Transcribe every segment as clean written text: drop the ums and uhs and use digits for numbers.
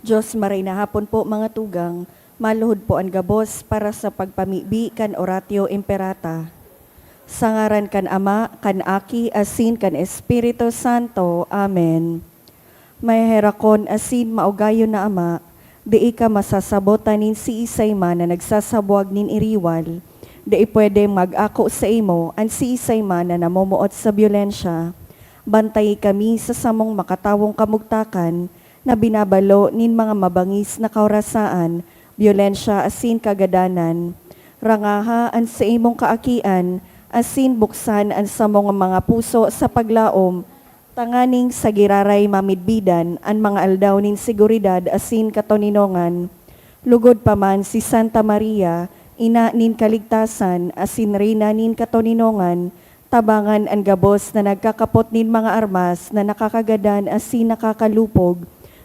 Diyos maray na hapon po mga tugang, maluhod po ang gabos para sa pagpamibi kan oratio imperata. Sa ngaran kan Ama, kan Aki, asin kan Espiritu Santo. Amen. May herakon asin maugayon na Ama, di ka masasabotan nin si isay man na nagsasabuag nin iriwal, di pwede mag-ako sa imo ang si isay man na namumuot sa byolensya. Bantay kami sa samong makatawong kamugtakan, na binabalo nin mga mabangis na kaorasaan, byolensya asin kagadanan. Rangaha an sa imong kaakian, asin buksan an sa mga puso sa paglaom, tanganing sa giraray mamidbidan an mga aldaw nin seguridad asin katoninongan. Lugod pa man si Santa Maria, ina nin kaligtasan asin reyna nin katoninongan, tabangan ang gabos na nagkakapot nin mga armas na nakakagadan asin nakakalupog,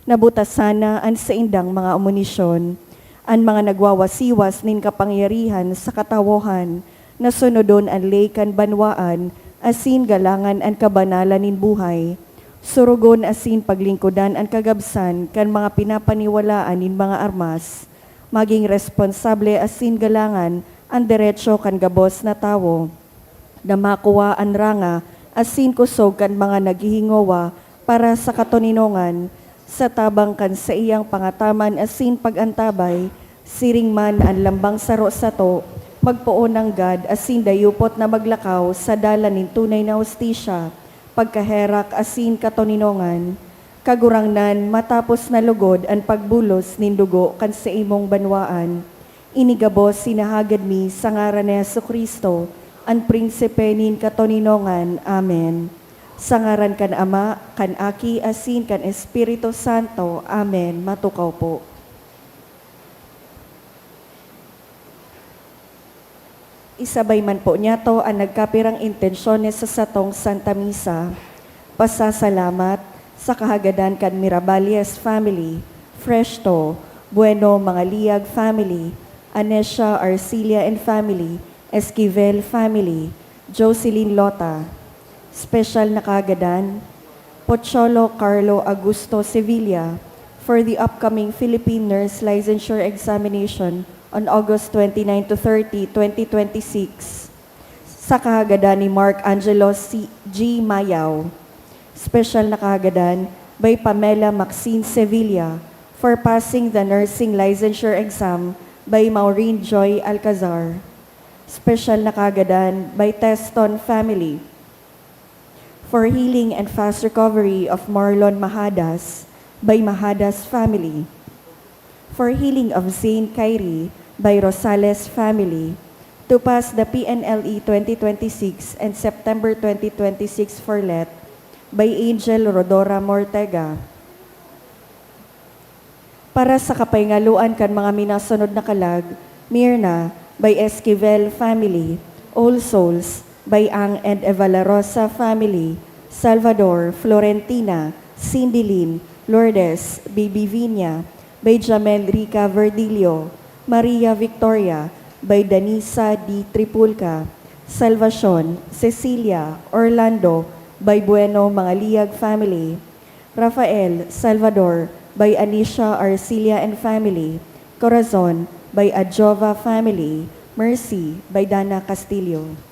nabutasana an sa indang mga amunisyon, an mga nagwawasiwas nin kapangyarihan sa katawohan, nasunodon ang lay kan banwaan, asin galangan ang kabanalan nin buhay, surugon asin paglingkudan ang kagabsan kan mga pinapaniwalaan nin mga armas, maging responsable asin galangan ang diretsyo kan gabos na tawo, na makuha ang ranga asin kusog kan mga naghihingowa para sa katoninongan, sa tabang kan sa iyang pangataman asin pagantabay, siring man ang lambang saro sa to, magpoon ng God asin dayupot na maglakaw sa dalan nin tunay na hustisya, pagkaherak asin katoninongan, kagurangnan matapos na lugod ang pagbulos nin dugo kan sa imong banwaan, inigabos sinahagad mi sa ngaran ni Jesucristo, ang prinsipe nin katoninongan. Amen. Sa ngaran kan Ama, kan Aki, asin kan Espiritu Santo. Amen. Matukaw po. Isabay man po niya to ang nagkapirang intensyones sa satong Santa Misa. Pasasalamat sa kahagadan kan Mirabales family, Freshto, Bueno Mangaliyag family, Anesha Arcilia and family, Esquivel family, Jocelyn Lota. Special na kagadan, Pocholo Carlo Augusto Sevilla for the upcoming Philippine Nurse Licensure Examination on August 29 to 30, 2026. Sa kahagadan ni Mark Angelo G. Mayaw. Special na kahagadan by Pamela Maxine Sevilla for passing the Nursing Licensure Exam by Maureen Joy Alcazar. Special na kahagadan by Teston family for healing and fast recovery of Marlon Mahadas by Mahadas family, for healing of Zane Kyrie by Rosales family, to pass the PNLE 2026 and September 2026 for let by Angel Rodora Mortega. Para sa kapayngaluan kan mga minasunod na kalag, Mirna by Esquivel family, All Souls by Ang and Eva La Rosa family, Salvador, Florentina, Cindy Lynn, Lourdes, Baby Vinia, by Jamel Rica Verdilio, Maria Victoria, by Danisa D. Tripulca, Salvacion, Cecilia, Orlando, by Bueno Mangaliyag family, Rafael, Salvador, by Anisha Arcilia and family, Corazon, by Adjova family, Mercy, by Dana Castillo.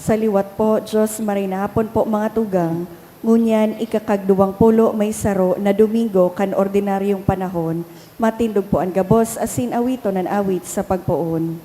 Sa liwat po, Diyos marinahapon po mga tugang, ngunyan ikakagduwang pulo may saro na Domingo kan ordinaryong panahon, matindog po ang gabos asin awito nan awit sa pagpoon.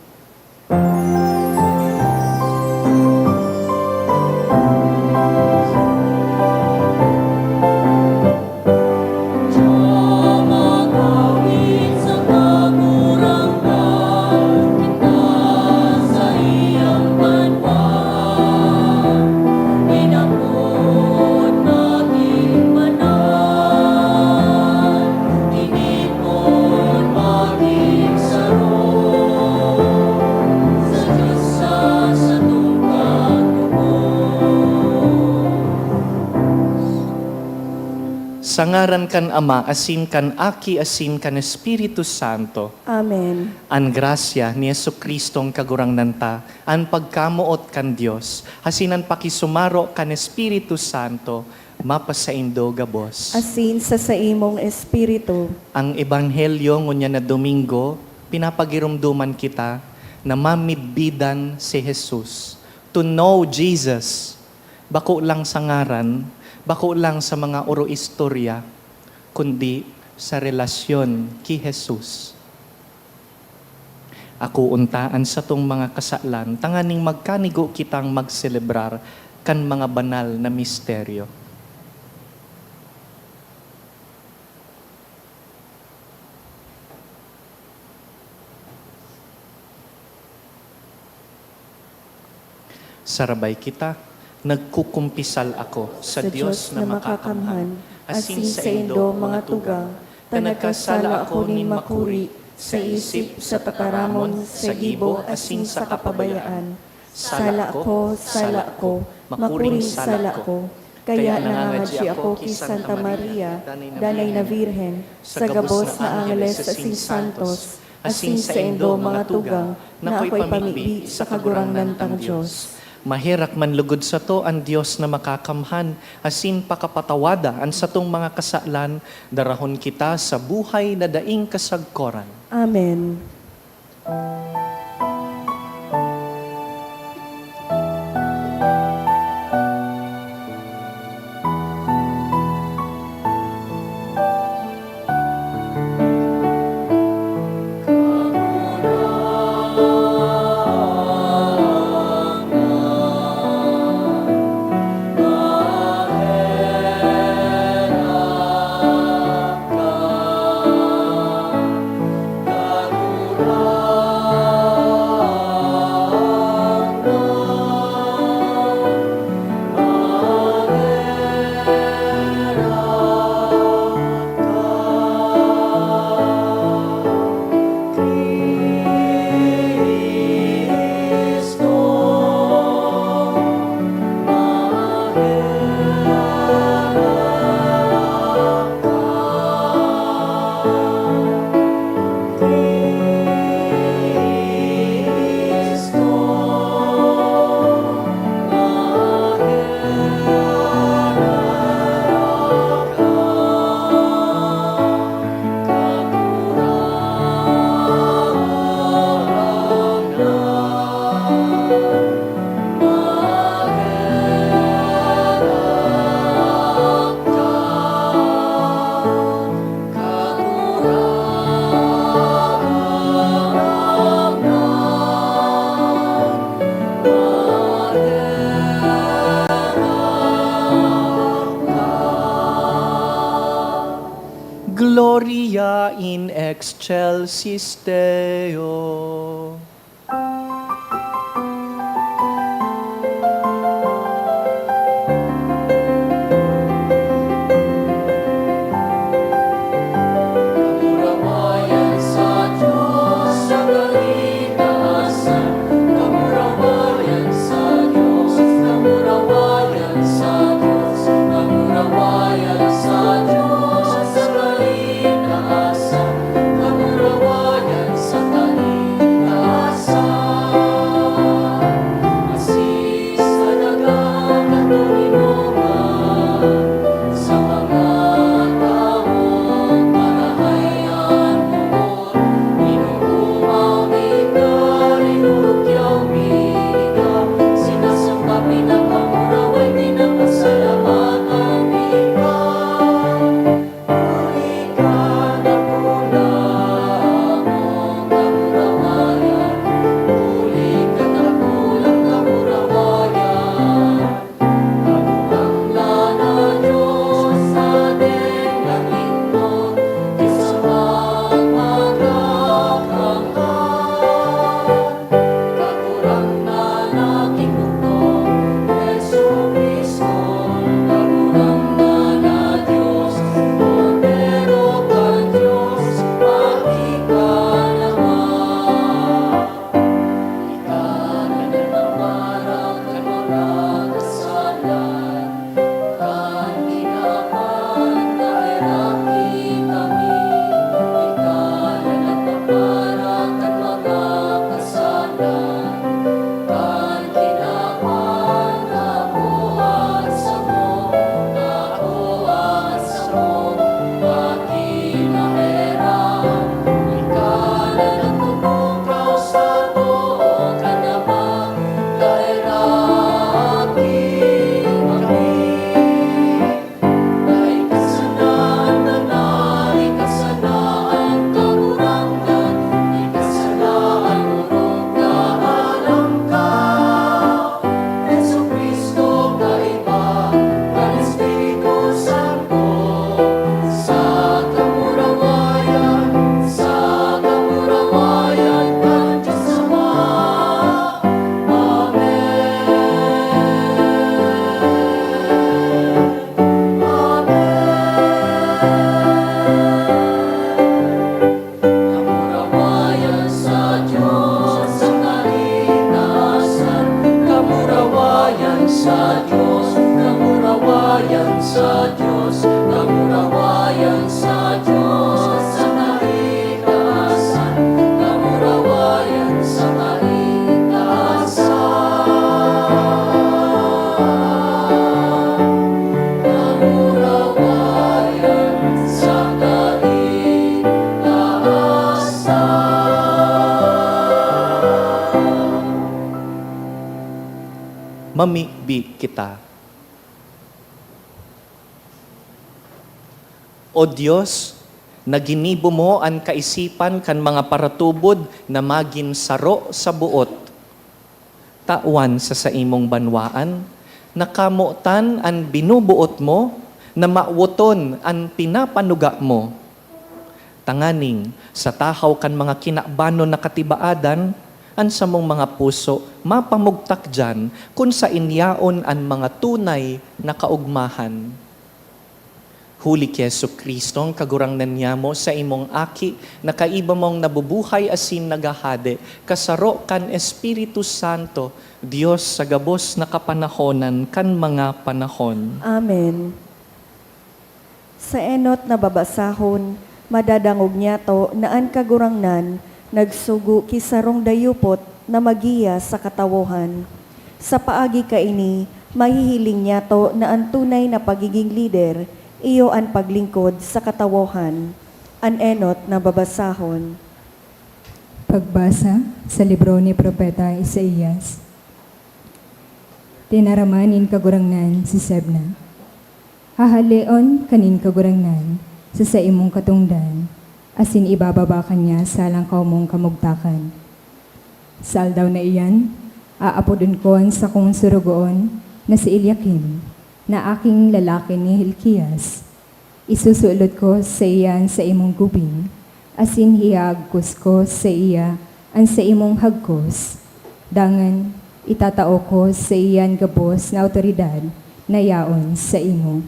Sangaran kan Ama, asin kan Aki, asin kan Espiritu Santo. Amen. An grasya ni Jesucristong kagurang nanta, an pagkamuot kan Dios, hasinan pakisumaro kan Espiritu Santo, mapasaindo gabos. Asin sa imong espiritu, Ang Ebanghelyo ngunya na Domingo, pinapagirumduman kita na mamidbidan si Jesus. To know Jesus, bako lang sa ngaran, bako lang sa mga oro-istorya, kundi sa relasyon ki Jesus. Ako untaan sa tong mga kasalan, tanganing magkanigo kitang magselebrar kan mga banal na misteryo. Sarabay kita, nagkukumpisal ako sa Diyos na makakamhan, asin sa indo mga tugang, na nagkasala ako ni makuri, sa isip, sa tataramon, sa gibo, asin sa kapabayaan. Sala ko, makuring sala ko, kaya nangangadji ako ki Santa Maria, danay na Virhen, sa gabos na Angeles asin Santos, asin sa indo mga tugang, na ako'y pamibi sa kagurang nantang Diyos. Mahirak man lugod sa to ang Diyos na makakamhan, asin pakapatawada ang satong mga kasalan, darahon kita sa buhay na daing kasagkoran. Amen. Gloria in excelsis Deo. Kamurawayan sa Diyos sa kaligtasan. Kamurawayan sa Diyos. Kamurawayan sa Diyos. Kamurawayan sa Diyos sa kaligtasan. Kamurawayan sa kaligtasan. sa Diyos, kamurawayan sa Diyos, kamurawayan sa Diyos, sa kaitaasan, kamurawayan sa kaitaasan, kamurawayan sa kaitaasan. Mamibi kita. O Diyos, na ginibo mo ang kaisipan kan mga paratubod na magin saro sa buot. Tawan sa imong banwaan, nakamutan ang binubuot mo, na mauton ang pinapanuga mo. Tanganing, sa tahaw kan mga kinakbanon na katibaadan, an sa mong mga puso, mapamugtak dyan, kung sa inyaon ang mga tunay na kaugmahan. Huli ki Yesu Kristo, ang kagurangnan niya mo sa imong aki, na kaiba mong nabubuhay asin nagahade, kasaro kan Espiritu Santo, Diyos sa gabos na kapanahonan kan mga panahon. Amen. Sa enot na babasahon, madadangog niya to na ang kagurangnan, nagsugo kisarong dayupot na magiya sa katawohan. Sa paagi kaini, mahihiling niya to na ang tunay na pagiging lider, iyo ang paglingkod sa katawohan. An enot na babasahon. Pagbasa sa libro ni Propeta Isaías. Tinaramanin kagurangnan si Sebna. Hahaleon kanin kagurangnan sa imong katungdan, asin ibababa kanya sa langkaw mong kamugtakan. Sa aldaw na iyan, aapodon ko sa kong surugoon na si Eliakim, na aking lalaki ni Hilkias. Isusulod ko sa iyan sa imong gubing, asin hiagkos ko sa iya ang sa imong hagkos. Dangan, itatao ko sa iyan gabos na autoridad na yaon sa imo.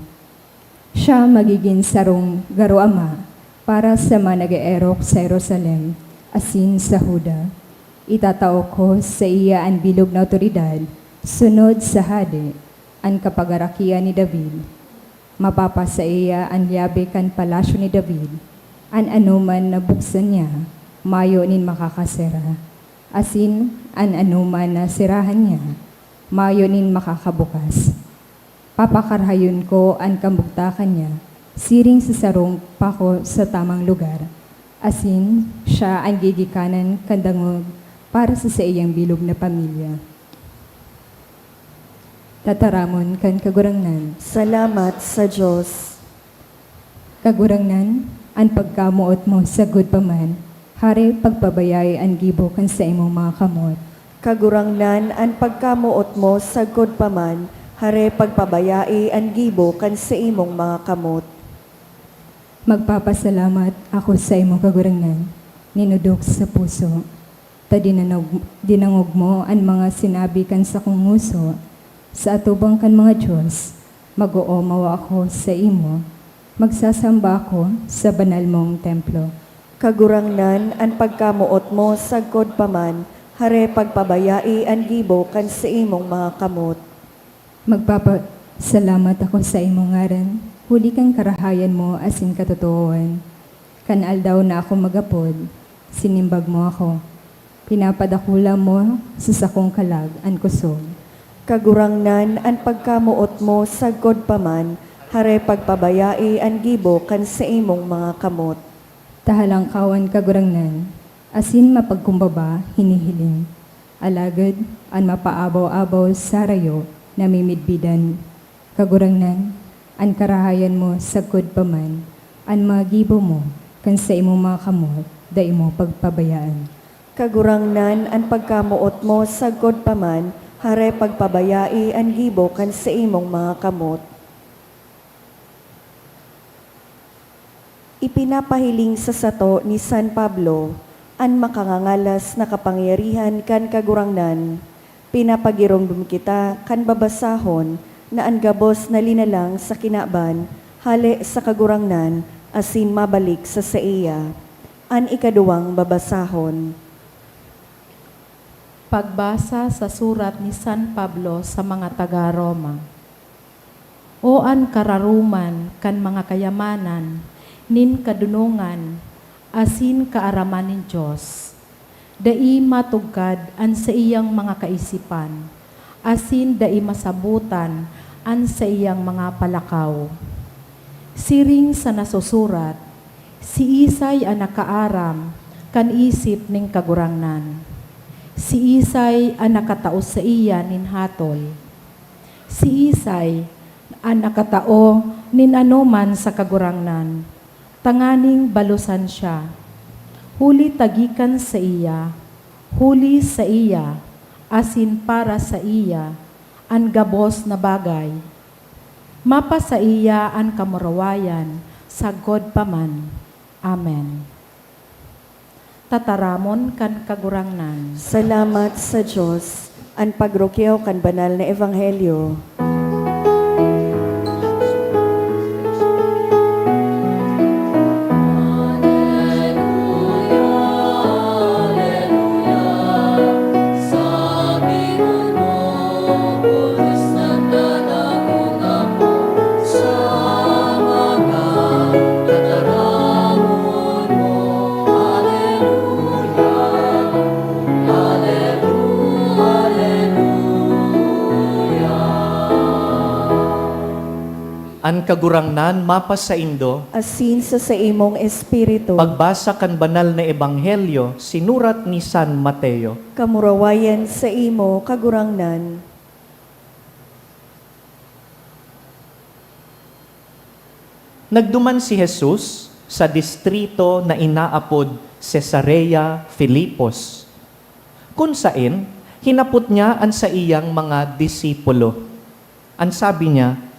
Siya magiging sarong garoama para sa mga nag-eerok sa Jerusalem, asin sa Huda. Itatao ko sa iya ang bilog na autoridad, sunod sa hade, ang kapagarakian ni David. Mapapa sa iya ang liabe kan palasyo ni David, an anuman na buksan niya, mayo nin makakasera. Asin, an anuman na sirahan niya, mayo nin makakabukas. Papakarhayon ko ang kambugtakan niya, siring sa sarong pako sa tamang lugar. Asin, siya ang gigikanan kandangog para sa iyang bilog na pamilya. Tataramon kan kagurangnan. Salamat sa Diyos. Kagurangnan, ang pagkamuot mo sa good paman, hari pagpabayay ang gibo kan sa imong mga kamot. Kagurangnan ang pagkamuot mo sa god paman, hare pagpabayai ang gibo kan sa imong mga kamot. Magpapasalamat ako sa imong kagurangnan, ninudok sa puso. Ta dinangog mo ang mga sinabi kan sa kong nguso, sa atubang kan mga Diyos, mag-oomaw ako sa imo, magsasamba ako sa banal mong templo. Kagurangnan ang pagkamuot mo sa god paman, hare pagpabayai ang gibo kan sa imong mga kamot. Magpapasalamat ako sa imong ngaran, huli kang karahayan mo asin katotohanan. Kanal daw na ako magapod, sinimbag mo ako. Pinapadakula mo sa sakong kalag ang kusog. Kagurangnan ang pagkamuot mo sa god paman, hare pagpabayai ang gibo kan sa imong mga kamot. Tahalangkawan kagurangnan, asin mapagkumbaba hinihiling. Alagad, ang mapaabaw-abaw sa rayo, namimidbidan. Kagurangnan, ang karahayan mo sa god paman, ang mga gibo mo, kan sa imong mga kamot, da imo pagpabayaan. Kagurangnan ang pagkamuot mo sa god paman, hare pagpabayai ang gibo kan sa imong mga kamot. Ipinapahiling sa sato ni San Pablo, ang makangangalas na kapangyarihan kan kagurangnan. Pinapagirong kita kan babasahon, na ang gabos na linalang sa kinaban, hale sa kagurangnan, asin mabalik sa iya. An ikaduwang babasahon. Pagbasa sa surat ni San Pablo sa mga taga-Roma. O an kararuman kan mga kayamanan, nin kadunungan, asin kaaraman nin Diyos. Dai matugkad an sa iyang mga kaisipan, asin dai masabutan an sa iyang mga palakaw. Siring sa nasusurat, si Isay ang nakaaram, kan isip ning kagurangnan. Si Isay ang nakatao sa iya nin hatol. Si Isay ang nakatao nin anuman sa kagurangnan. Tanganing balusan siya. Huli tagikan sa iya, huli sa iya, asin para sa iya, ang gabos na bagay. Mapa sa iya ang kamurawayan, sagod paman. Amen. Tataramon kan kagurangnan. Salamat sa Diyos. Ang pagrukyaw kan banal na ebanghelyo. An kagurangnan mapa sa Indo, Asin sa imong espiritu. pagbasa kan banal na ebanghelyo, sinurat ni San Mateo. Kamurawayan sa imo kagurangnan. Nagduman si Jesus sa distrito na inaapod Cesarea Filipos. Kung sain, hinapot niya an sa iyang mga disipulo. An sabi niya,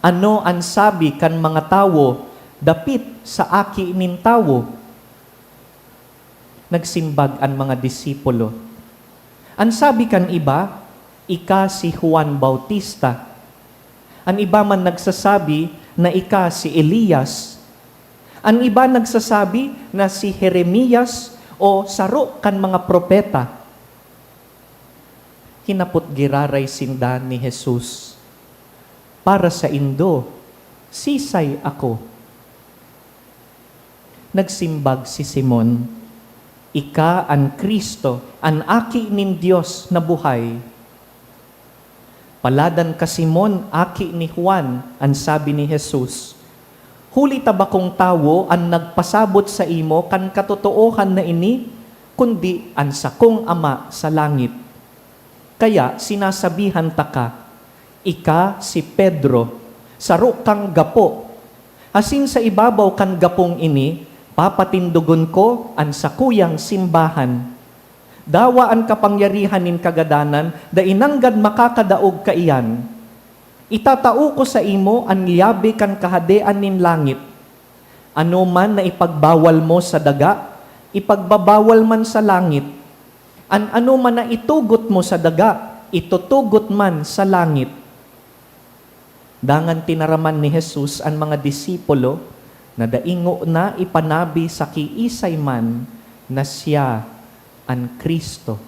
ano ang sabi kan mga tawo, dapit sa aki nin tawo? Nagsimbag ang mga disipulo. Ang sabi kan iba, ika si Juan Bautista. Ang iba man nagsasabi na ika si Elias. Ang iba nagsasabi na si Jeremias o saro kan mga propeta. Hinapot giraray sindan ni Jesus. Para sa Indo, sisay ako. Nagsimbag si Simon, ika ang Kristo, ang aki nin Diyos na buhay. Paladan ka Simon, aki ni Juan, ang sabi ni Jesus. Huli tabakong tawo ang nagpasabot sa imo kan katotoohan na ini, kundi ang sakong ama sa langit. Kaya sinasabihan ta ka, ika si Pedro, saro kang gapo. Asin sa ibabaw kan gapong ini, papatindugon ko ang sakuyang simbahan. Dawa ang kapangyarihan nin kagadanan, da inanggad makakadaog ka iyan. Itatao ko sa imo ang liyabi kan kahadean nin langit. Ano man na ipagbawal mo sa daga, ipagbabawal man sa langit. Ano man na itugot mo sa daga, itutugot man sa langit. Dangan tinaraman ni Jesus ang mga disipulo na daingo na ipanabi sa kiisay man na siya ang Kristo.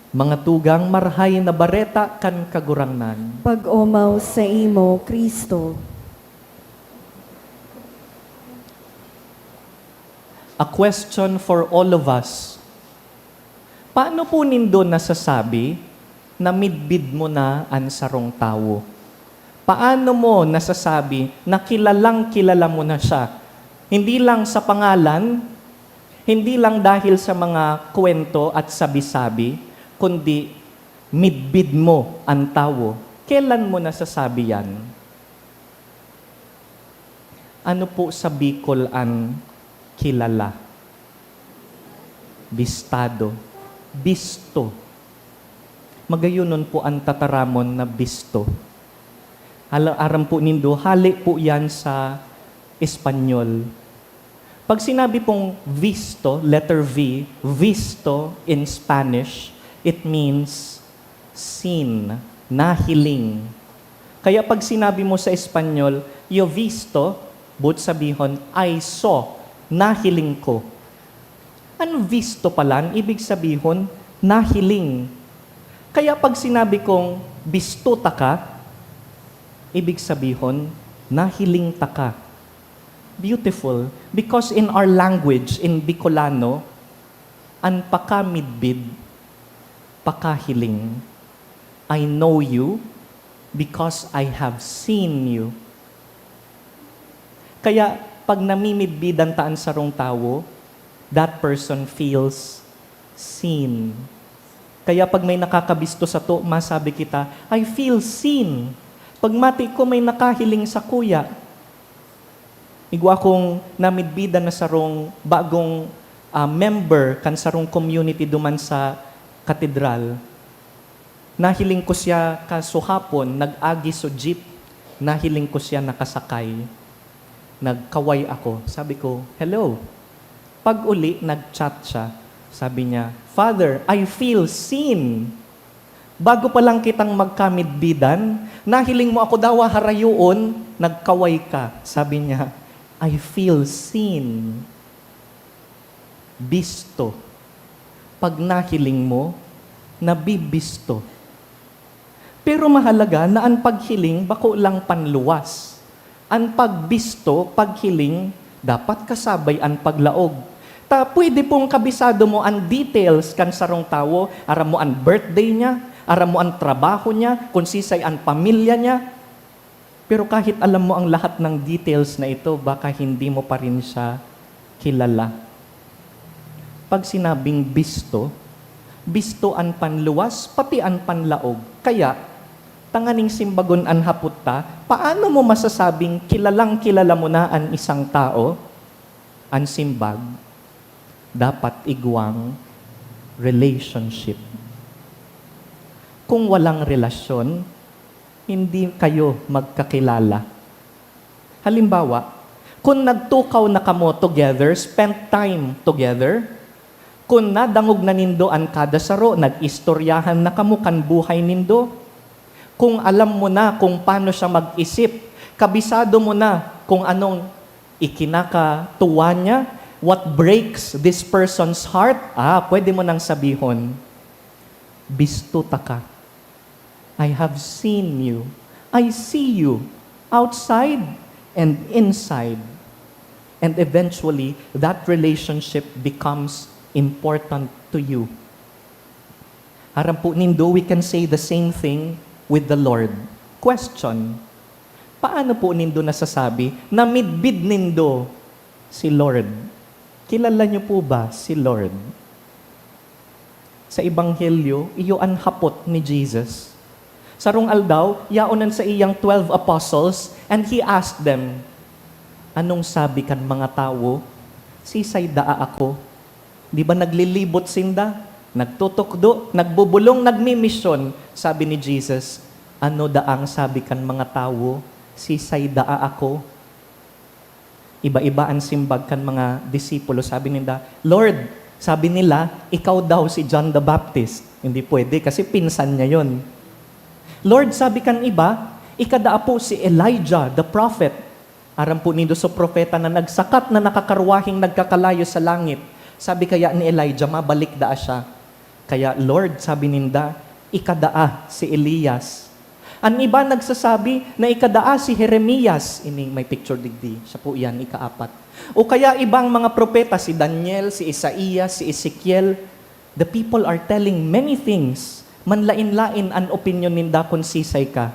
Mga tugang marhay na bareta kan kagurangnan. Pag-umaw sa imo, Kristo. A question for all of us. Paano po nindo nasasabi na midbid mo na ang sarong tao? Paano mo nasasabi na kilalang kilala mo na siya? Hindi lang sa pangalan, hindi lang dahil sa mga kwento at sabi-sabi, kundi midbid mo ang tao. Kailan mo nasasabi yan? Ano po sa Bicol ang kilala? Bistado. Bisto. Magayunon po ang tataramon na bisto. Aram po nindo, hali po yan sa Espanyol. Pag sinabi pong visto, letter V, visto in Spanish, it means seen, nahiling. Kaya pag sinabi mo sa Espanyol, yo visto, but sabihon, I saw, nahiling ko. Ano visto pala? Ibig sabihin, nahiling. Kaya pag sinabi kong bistuta ka, ibig sabihin, nahiling ta ka. Beautiful. Because in our language, in Bicolano, an pakamidbid, pakahiling. I know you because I have seen you. Kaya pag namimidbidan taan sa rong tao, that person feels seen. Kaya pag may nakakabisto sa to, masabi kita, I feel seen. Pag mati ko may nakahiling sa kuya, igwa kong namidbidan na sarong bagong member kan sarong community duman sa katedral. Nahiling ko siya kasuhapon, nag-agi so jeep, nahiling ko siya nakasakay. Nagkaway ako. Sabi ko, hello. Pag uli, nag-chat siya. Sabi niya, Father, I feel seen. Bago pa lang kitang magkamidbidan, nahiling mo ako daw harayoon, nagkaway ka. Sabi niya, I feel seen. Bisto. Pag nahiling mo, nabibisto. Pero mahalaga na ang paghiling, bako lang panluwas. Ang pagbisto, paghiling, dapat kasabay ang paglaog. Pwede pong kabisado mo ang details kan sarong tao, aram mo ang birthday niya, aram mo ang trabaho niya, kung sisay ang pamilya niya. Pero kahit alam mo ang lahat ng details na ito, baka hindi mo pa rin siya kilala. Pag sinabing bisto, bisto ang panluwas, pati ang panlaog. Kaya, tanganing simbagon ang haputta, paano mo masasabing kilalang kilala mo na ang isang tao? Ang simbag, dapat igwang relationship. Kung walang relasyon, hindi kayo magkakilala. Halimbawa, kung nagtukaw na kamo together, spend time together, kung nadangog na nindo ang kada saro, nag-istoryahan na kamo kan buhay nindo, kung alam mo na kung paano siya mag-isip, kabisado mo na kung anong ikinakatuwa niya, what breaks this person's heart, pwede mo nang sabihon, bisto ta ka. I have seen you. I see you outside and inside. And eventually, that relationship becomes important to you. Haram po nindo, we can say the same thing with the Lord. Question, paano po nindo nasasabi na midbid nindo si Lord? Kilala niyo po ba si Lord? Sa Ebanghelyo, iyo ang hapot ni Jesus. Sarong aldaw, yaonan sa iyang 12 apostles, and he asked them, anong sabi kan mga tao? Sisay daa ako. Di ba naglilibot sinda? Nagtutukdo, nagbubulong, nagmimisyon. Sabi ni Jesus, ano daang sabi kan mga tao? Sisay daa ako. Iba-iba ang simbag kan mga disipulo. Sabi nila, Lord, sabi nila, ikaw daw si John the Baptist. Hindi pwede kasi pinsan niya yon. Lord, sabi kan iba, ikadaa po si Elijah, the prophet. Aram po nindo sa propeta na nagsakat na nakakarwahing nagkakalayo sa langit. Sabi kaya ni Elijah, mabalik daa siya. Kaya Lord, sabi ninda, ikadaa si Elias. Ang iba nagsasabi na ikadaa si Jeremias. Ini may picture digdi. Siya po yan, ikaapat. O kaya ibang mga propeta, si Daniel, si Isaias, si Ezekiel. The people are telling many things. Manlain-lain ang opinion ninda kung sisay ka.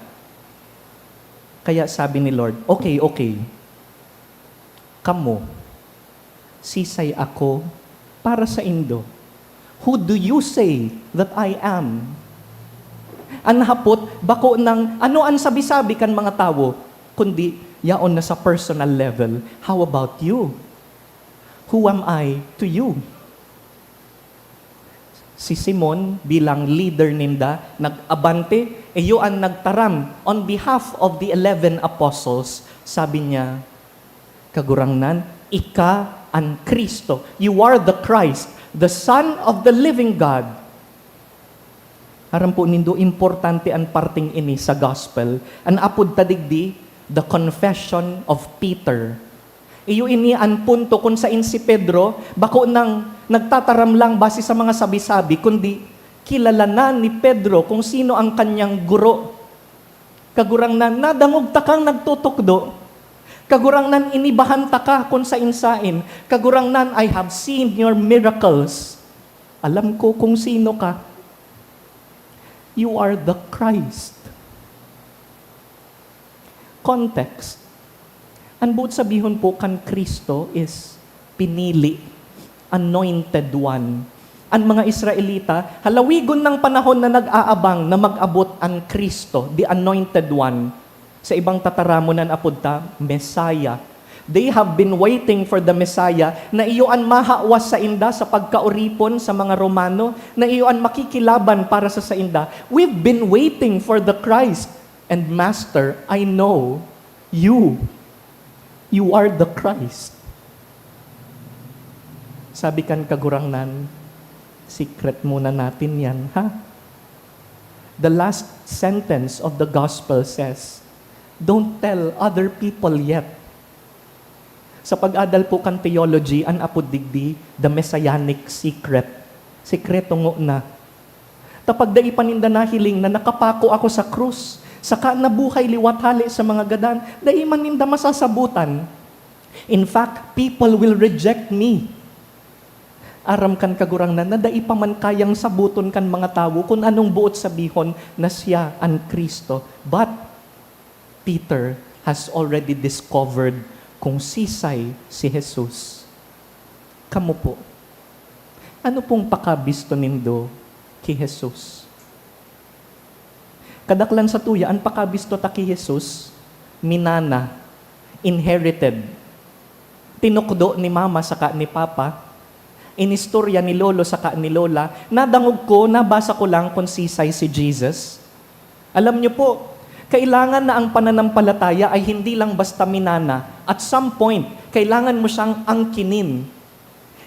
Kaya sabi ni Lord, okay. Kamo, sisay ako para sa indo. Who do you say that I am? Ang hapot, bako ng, ano ang sabi-sabi kan mga tao, kundi yaon na sa personal level. How about you? Who am I to you? Si Simon bilang leader ninda, nag-abante, iyo ang nagtaram on behalf of the 11 apostles. Sabi niya, kagurangnan, ika ang Kristo. You are the Christ, the Son of the living God. Aram po nindo, importante ang parting ini sa gospel. Ang apod tadigdi, the confession of Peter. Iyo ini ang punto kung sa si Pedro, bako nang nagtataram lang base sa mga sabi-sabi, kundi kilalanan ni Pedro kung sino ang kanyang guro. Kagurangnan, nadangog ta kang nagtutukdo. Kagurangnan, inibahan ta ka kung sa insain. Kagurangnan, I have seen your miracles. Alam ko kung sino ka. You are the Christ. Context. Ang buot sabihon po kan Kristo is pinili, anointed one. Ang mga Israelita, halawigon ng panahon na nag-aabang na mag-abot ang Kristo, the anointed one. Sa ibang tataramonan apod ta, Messiah. They have been waiting for the Messiah na iyoan mahawas sa inda sa pagkauripon sa mga Romano, na iyoan makikilaban para sa inda. We've been waiting for the Christ. And Master, I know you are the Christ. Sabi kan kagurangnan, secret muna natin yan, ha? The last sentence of the gospel says, don't tell other people yet. Sa pag-adal po kan theology, an apod digdi, the messianic secret. Sikreto ngo na. Tapag dai paninda nahiling na nakapako ako sa krus, saka nabuhay liwathali sa mga gadan, dai maninda masasabutan. In fact, people will reject me. Aram kan kagurangnan na dai pa man kayang sabuton kan mga tawo kung anong buot sabihon na siya ang Kristo. But Peter has already discovered kung sisay si Jesus. Kamu po, ano pong pakabisto nindo ki Jesus? Kadaklan sa tuya, ang pakabisto ta ki Jesus, minana, inherited. Tinukdo ni mama saka ni papa, inistorya ni lolo saka ni lola, nadangog ko, nabasa ko lang kung sisay si Jesus. Alam niyo po, kailangan na ang pananampalataya ay hindi lang basta minana. At some point, kailangan mo siyang angkinin.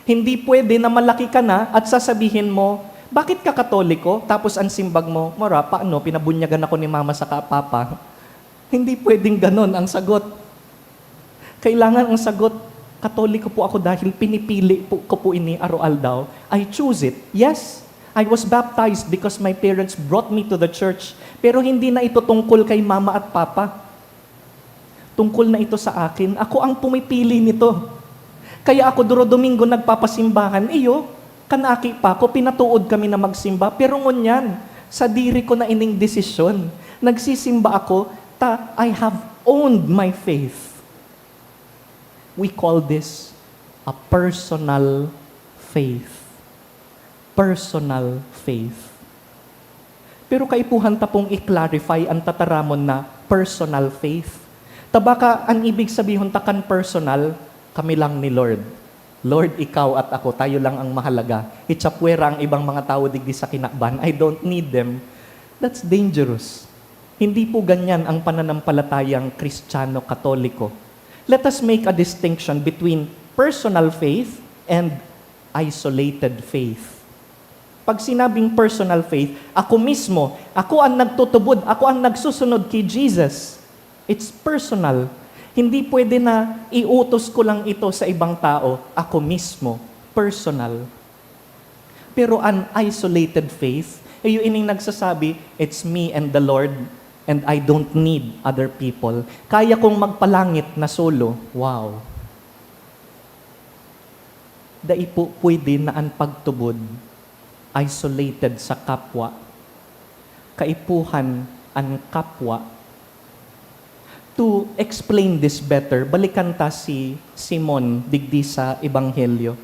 Hindi pwede na malaki ka na at sasabihin mo, bakit ka katoliko? Tapos ang simbag mo, Mara, paano? Pinabunyagan ako ni mama sa papa. Hindi pwedeng ganon ang sagot. Kailangan ang sagot, katoliko po ako dahil pinipili ko po ini araw-aldaw. I choose it. Yes, I was baptized because my parents brought me to the church. Pero hindi na ito tungkol kay mama at papa. Tungkol na ito sa akin. Ako ang pumipili nito. Kaya ako Domingo nagpapasimbahan. Iyo, kanaki pa ako, pinatuod kami na magsimba. Pero ngunyan, sa diri ko na ining desisyon. Nagsisimba ako, I have owned my faith. We call this a personal faith. Personal faith. Pero kaipuhan ta pong i-clarify ang tataramon na personal faith. Tabaka ang ibig sabihin takan personal, kami lang ni Lord. Lord, ikaw at ako, tayo lang ang mahalaga. Itchapwera ang ibang mga tao digdi sa kinakban. I don't need them. That's dangerous. Hindi po ganyan ang pananampalatayang Kristiyano-Katoliko. Let us make a distinction between personal faith and isolated faith. Pag sinabing personal faith, ako mismo, ako ang nagtutubod, ako ang nagsusunod kay Jesus. It's personal. Hindi pwede na iutos ko lang ito sa ibang tao. Ako mismo, personal. Pero an isolated faith, yung ining nagsasabi, it's me and the Lord, and I don't need other people. Kaya kong magpalangit na solo. Wow. Dai po pwede na ang pagtubod isolated sa kapwa. Kaipuhan ang kapwa. To explain this better, balikan ta si Simon digdi sa Ebanghelyo.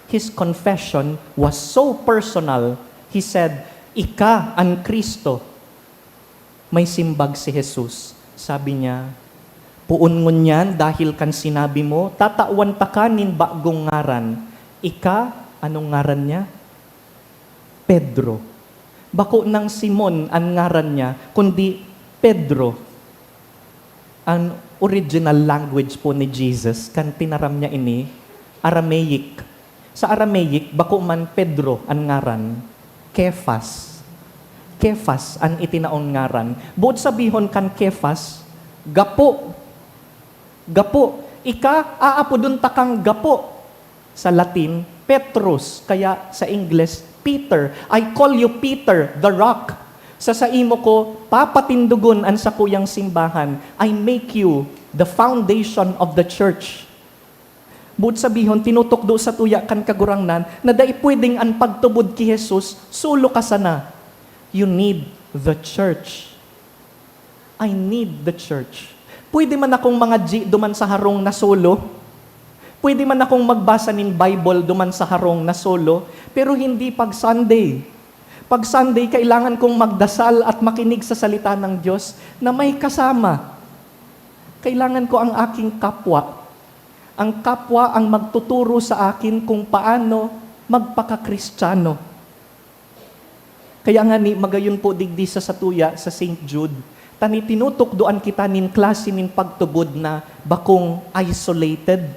His confession was so personal. He said, "Ika ang Kristo." May simbag si Jesus. Sabi niya, "Puon ngunyan dahil kan sinabi mo, tatawan ta kanin bagong ngaran." Ika, anong ngaran niya? Pedro. Bako ng Simon ang ngaran niya, kundi Pedro. Ang original language po ni Jesus, kan tinaram niya ini, Aramaic. Sa Aramaic, bako man Pedro ang ngaran, Kephas. Kephas ang itinaon ngaran. Buot sabihon kan Kephas, gapo. Gapo. Ika, aapodon takang gapo. Sa Latin, Petrus, kaya sa English, Peter. I call you Peter, the rock. Sa imo ko, papatindugon ang sa kuyang simbahan. I make you the foundation of the church. Bud sabihon, tinutukdo sa tuya kan kagurangnan, na dai pwedeng ang pagtubod ki Jesus, sulo ka sana. You need the church. I need the church. Pwede man akong mga duman sa harong na solo. Pwede man akong magbasa ng Bible duman sa harong na solo, pero hindi pag Sunday. Pag Sunday, kailangan kong magdasal at makinig sa salita ng Diyos na may kasama. Kailangan ko ang aking kapwa. Ang kapwa ang magtuturo sa akin kung paano magpaka-Kristiyano. Kaya nga ni magayon po digdi sa satuya sa St. Jude, tani tinutukdoan kita nin klase nin pagtubod na bakong isolated,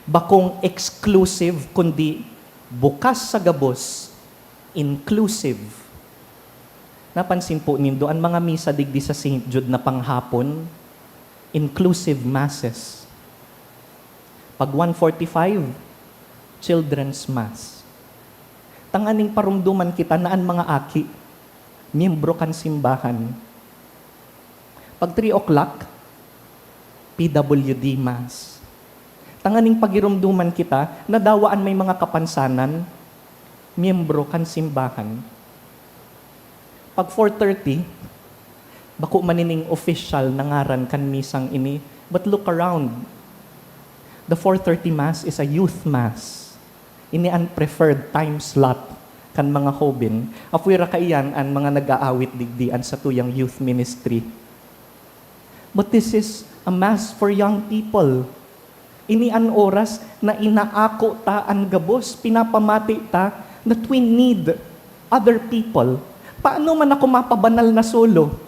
bakong exclusive, kundi bukas sa gabos, inclusive. Napansin po nindo, ang mga misa digdi sa St. Jude na panghapon, inclusive masses. Pag 1:45, children's mass. Tanganing parumduman kita na ang mga aki, miyembro kan simbahan. Pag 3 o'clock, PWD mass. Tanganing pagirumduman kita, na dawaan may mga kapansanan, miyembro kan simbahan. Pag 4:30, bako manining official nangaran kan misang ini, but look around. The 4:30 Mass is a youth Mass. Ini ang preferred time slot kan mga hobin. Apuira kaiyan ang mga nag-aawit digdian sa tuyang youth ministry. But this is a Mass for young people. Ini ang oras na inaako ta ang gabos, pinapamati ta that we need other people. Paano man ako mapabanal na solo?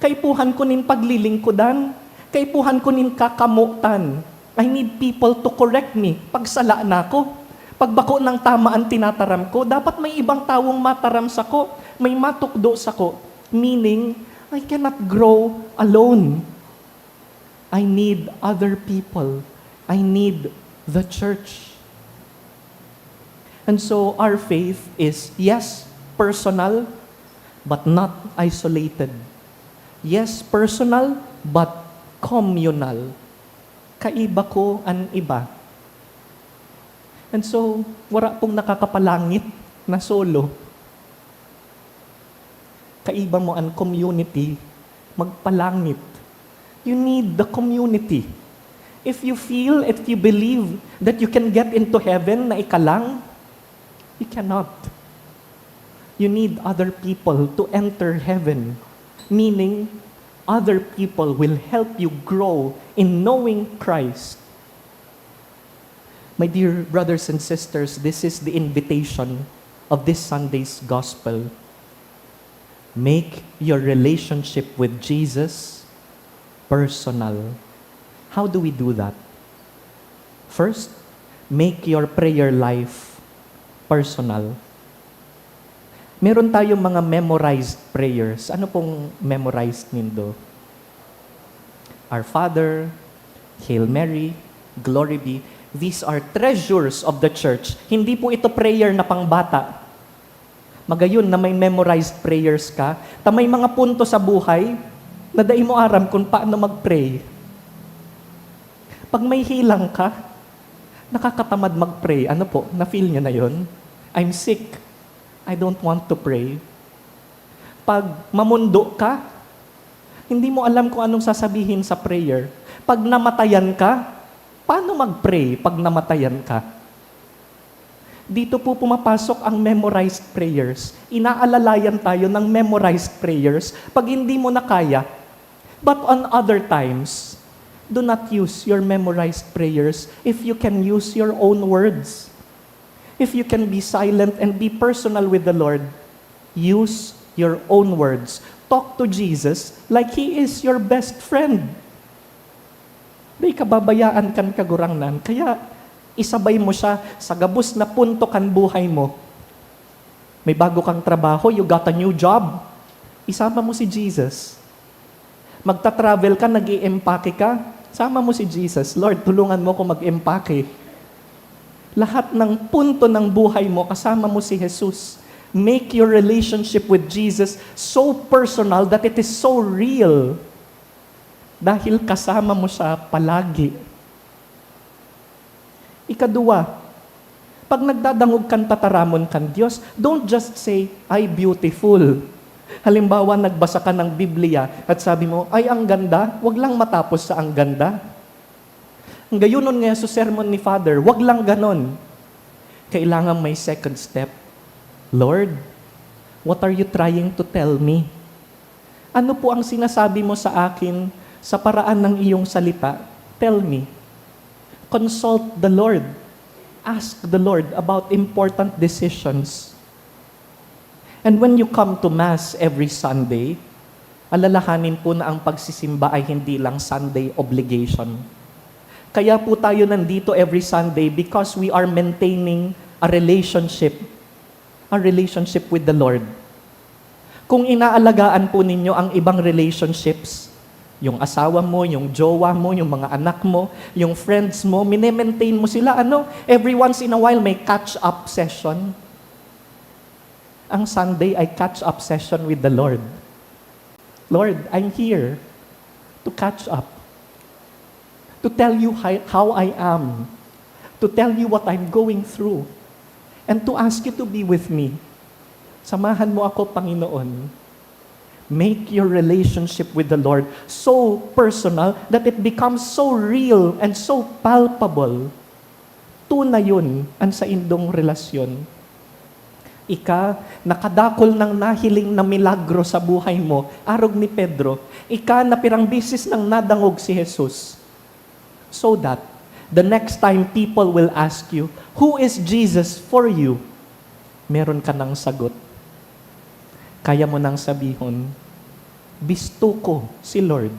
Kaipuhan ko nin paglilingkudan, kaipuhan ko nin kakamutan. I need people to correct me. Pagsala na ako, pagbako ng tama ang tinataram ko, dapat may ibang tawong mataram sa ko, may matukdo sa ko. Meaning, I cannot grow alone. I need other people. I need the church. And so our faith is, yes, personal, but not isolated. Yes, personal, but communal. Kaiba ko ang iba. And so, wala pong nakakapalangit na solo. Kaiba mo ang community, magpalangit. You need the community. If you feel, if you believe that you can get into heaven na ikalang, you cannot. You need other people to enter heaven. Meaning, other people will help you grow in knowing Christ. My dear brothers and sisters, this is the invitation of this Sunday's gospel. Make your relationship with Jesus personal. How do we do that? First, make your prayer life personal. Meron tayong mga memorized prayers. Ano pong memorized nindo? Our Father, Hail Mary, Glory be. These are treasures of the church. Hindi po ito prayer na pangbata. Magayon na may memorized prayers ka, ta may mga punto sa buhay na dai mo aram kung paano mag-pray. Pag may hilang ka, nakakatamad mag-pray. Ano po? Na-feel nyo na yun? I'm sick. I don't want to pray. Pag mamundo ka, hindi mo alam kung anong sasabihin sa prayer. Pag namatayan ka, paano mag-pray pag namatayan ka? Dito po pumapasok ang memorized prayers. Inaalalayan tayo ng memorized prayers pag hindi mo na kaya. But on other times, do not use your memorized prayers if you can use your own words. If you can be silent and be personal with the Lord, use your own words. Talk to Jesus like He is your best friend. Di kababayaan kan kagurangnan. Kaya isabay mo siya sa gabos na punto kan buhay mo. May bago kang trabaho, you got a new job. Isama mo si Jesus. Magta-travel ka, nag-i-empake ka, sama mo si Jesus. Lord, tulungan mo ko mag-empake. Lahat ng punto ng buhay mo, kasama mo si Jesus. Make your relationship with Jesus so personal that it is so real. Dahil kasama mo siya palagi. Ikadua, pag nagdadangog kan tataramon kan Diyos, don't just say, ay beautiful. Halimbawa, nagbasa ka ng Biblia at sabi mo, ay ang ganda, wag lang matapos sa ang ganda. Ang gayunon nga sa sermon ni Father, wag lang ganon. Kailangan may second step. Lord, what are you trying to tell me? Ano po ang sinasabi mo sa akin sa paraan ng iyong salita? Tell me. Consult the Lord. Ask the Lord about important decisions. And when you come to Mass every Sunday, alalahanin po na ang pagsisimba ay hindi lang Sunday obligation. Kaya po tayo nandito every Sunday because we are maintaining a relationship with the Lord. Kung inaalagaan po ninyo ang ibang relationships, yung asawa mo, yung jowa mo, yung mga anak mo, yung friends mo, mine-maintain mo sila, every once in a while may catch-up session. Ang Sunday ay catch-up session with the Lord. Lord, I'm here to catch up, to tell you how I am, to tell you what I'm going through, and to ask you to be with me. Samahan mo ako, Panginoon. Make your relationship with the Lord so personal that it becomes so real and so palpable. Tunay yun ang sa indong relasyon. Ika, nakadakol ng nahiling na milagro sa buhay mo, arog ni Pedro. Ika, na pirang bisis nang nadangog si Jesus. So that, the next time people will ask you, who is Jesus for you? Meron ka ng sagot. Kaya mo nang sabihon, bisto ko si Lord.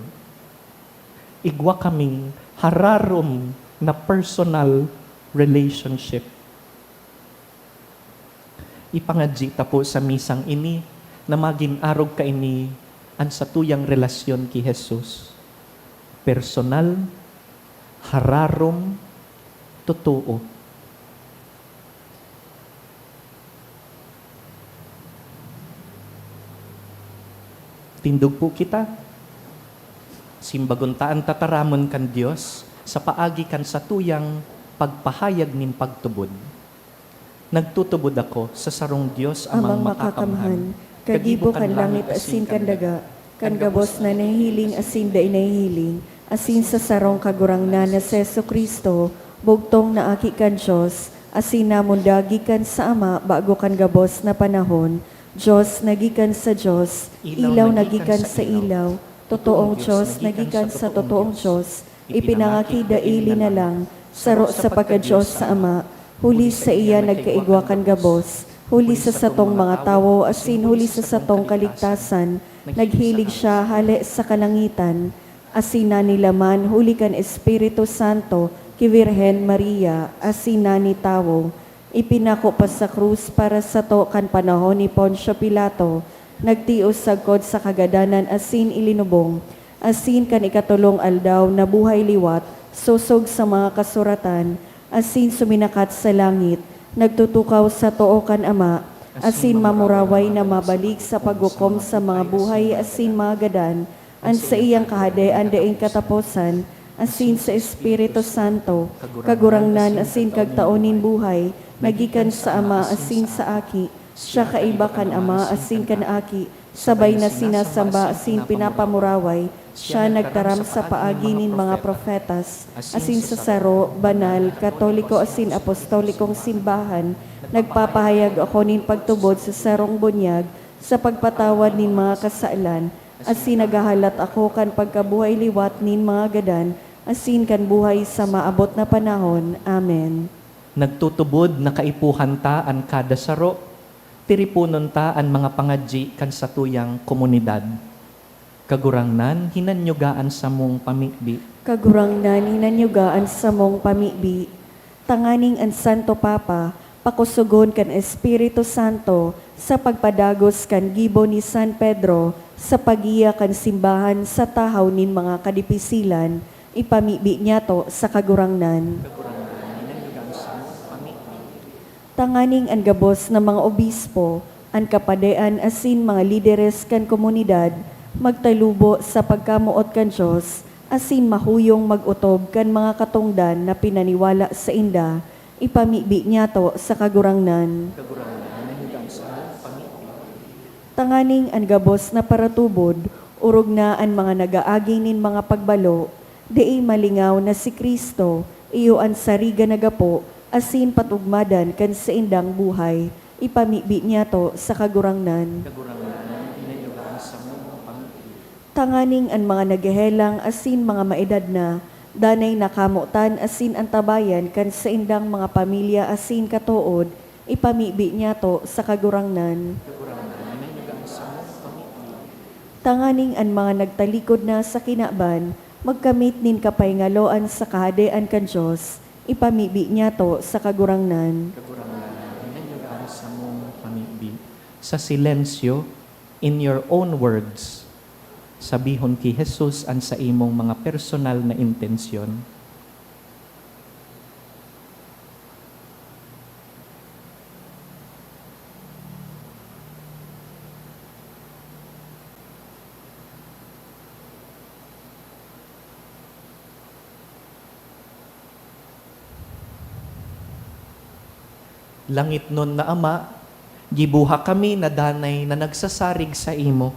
Igwa kaming hararom na personal relationship. Ipangadjita po sa misang ini na maging arog ka ini ang satuyang relasyon ki Jesus. Personal, hararom, totoo. Tindog po kita. Simbaguntaan tataramon kan Diyos sa paagi kan satuyang pagpahayag nin pagtubod. Nagtutubod ako sa sarong Diyos amang makakamhan. Kagibo kan langit asin kan daga, kan gabos na nahihiling asin da inahihiling, asin sa sarong kagurangnan na Seso Kristo, bugtong na aki kan Diyos, asin namundagi kan sa Ama bago kan gabos na panahon, Diyos nagikan sa Diyos, ilaw nagikan sa ilaw, totoong Diyos nagikan sa totoong Diyos, ipinangaki daili na lang, saro sa pagka-Diyos sa Ama, huli sa iya nagkaigwa kan gabos, huli sa satong mga tawo, asin huli sa satong kaligtasan, naghilig siya hali sa kalangitan, asin na nilaman huli kan Espiritu Santo, ki Virhen Maria, asin na ni tawo, ipinako pa sa krus para sa to kan panahon ni Poncio Pilato, nagtios sagkod sa kagadanan asin ilinubong, asin kan ikatulong aldaw na buhay liwat, susog sa mga kasuratan, asin suminakat sa langit, nagtutukaw sa too kan Ama, asin mamuraway na mabalik sa paghukom sa mga buhay asin mga gadan, an sa iyang kahadean daing katapusan, asin sa Espiritu Santo, kagurangnan asin kagtaonin buhay, nagikan sa Ama asin sa Aki, siya kaiba kan Ama asin kan Aki, sabay na sinasamba asin pinapamuraway, siya nagtaram sa paagi nin mga profetas, asin sa saro, banal, katoliko asin apostolikong simbahan, nagpapahayag ako nin pagtubod sa sarong bunyag, sa pagpatawad nin mga kasaalan, asin nagahalat ako kan pagkabuhay liwat nin mga gadan, asin kan buhay sa maabot na panahon. Amen. Nagtutubod na kaipuhan ta an kada saro, tiripunon ta an mga pangadji kan satuyang komunidad. Kagurangnan, hinanyugaan sa mong pamibi. Kagurangnan hinanyugaan sa mong pamibi, tanganing an Santo Papa, pakusugon kan Espiritu Santo, sa pagpadagos kan gibo ni San Pedro, sa pagiya kan simbahan sa tahaw nin mga kadipisilan, ipamibi niya to sa kagurangnan. Kagurangnan, hinanyugaan sa mong pamibi. Tanganing ang gabos ng mga obispo, ang kapadean asin mga lideres kan komunidad, magtalubo sa pagkamuot kan Diyos, asin mahuyong magutob kan mga katungdan na pinaniwala sa inda, ipamibi niya to sa kagurangnan. Tanganing ang gabos na paratubod, urog na ang mga nagaagi nin mga pagbalo, di malingaw na si Kristo, iyo ang sariga nagapo, asin patugmadan kan sa indang buhay, ipamibi niya to sa kagurangnan. Tanganing ang mga nagahelang asin mga maedad na, danay nakamutan asin ang tabayan kan sa indang mga pamilya asin katuod, ipamibi niya to sa kagurangnan. Tanganing ang mga nagtalikod na sa kinaban, magkamit nin kapaingaloan sa kahadean kan Diyos, ipamibi niya to sa kagurangnan. Sa silensyo, in your own words, sabihon ki Jesus ang sa imong mga personal na intensyon. Langit nun na Ama, gibuha kami na danay na nagsasarig sa imo.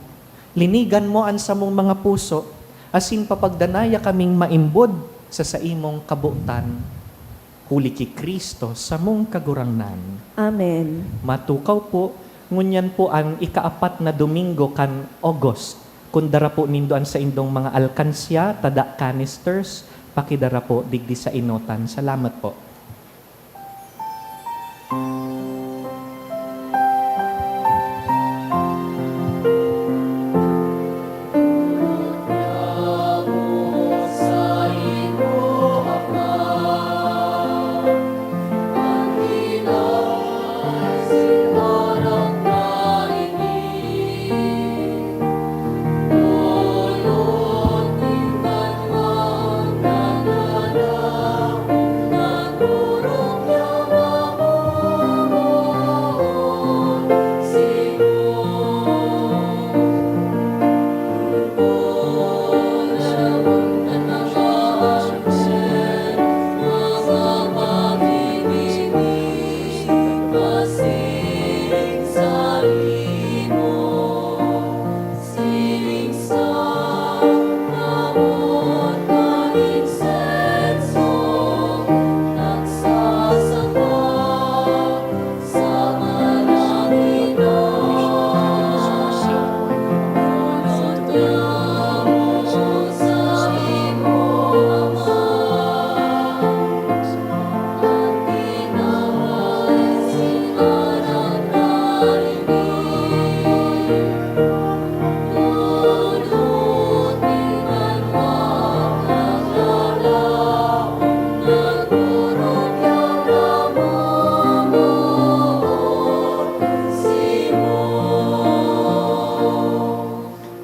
Linigan mo ang samong mga puso, asin papagdanaya kaming maimbod sa imong kabutan. Huli ki Kristo sa mong kagurangnan. Amen. Matukaw po, ngunyan po ang ikaapat na Domingo kan August. Kundara po nindoan sa indong mga alkansya, tada canisters, pakidara po digdi sa inotan. Salamat po.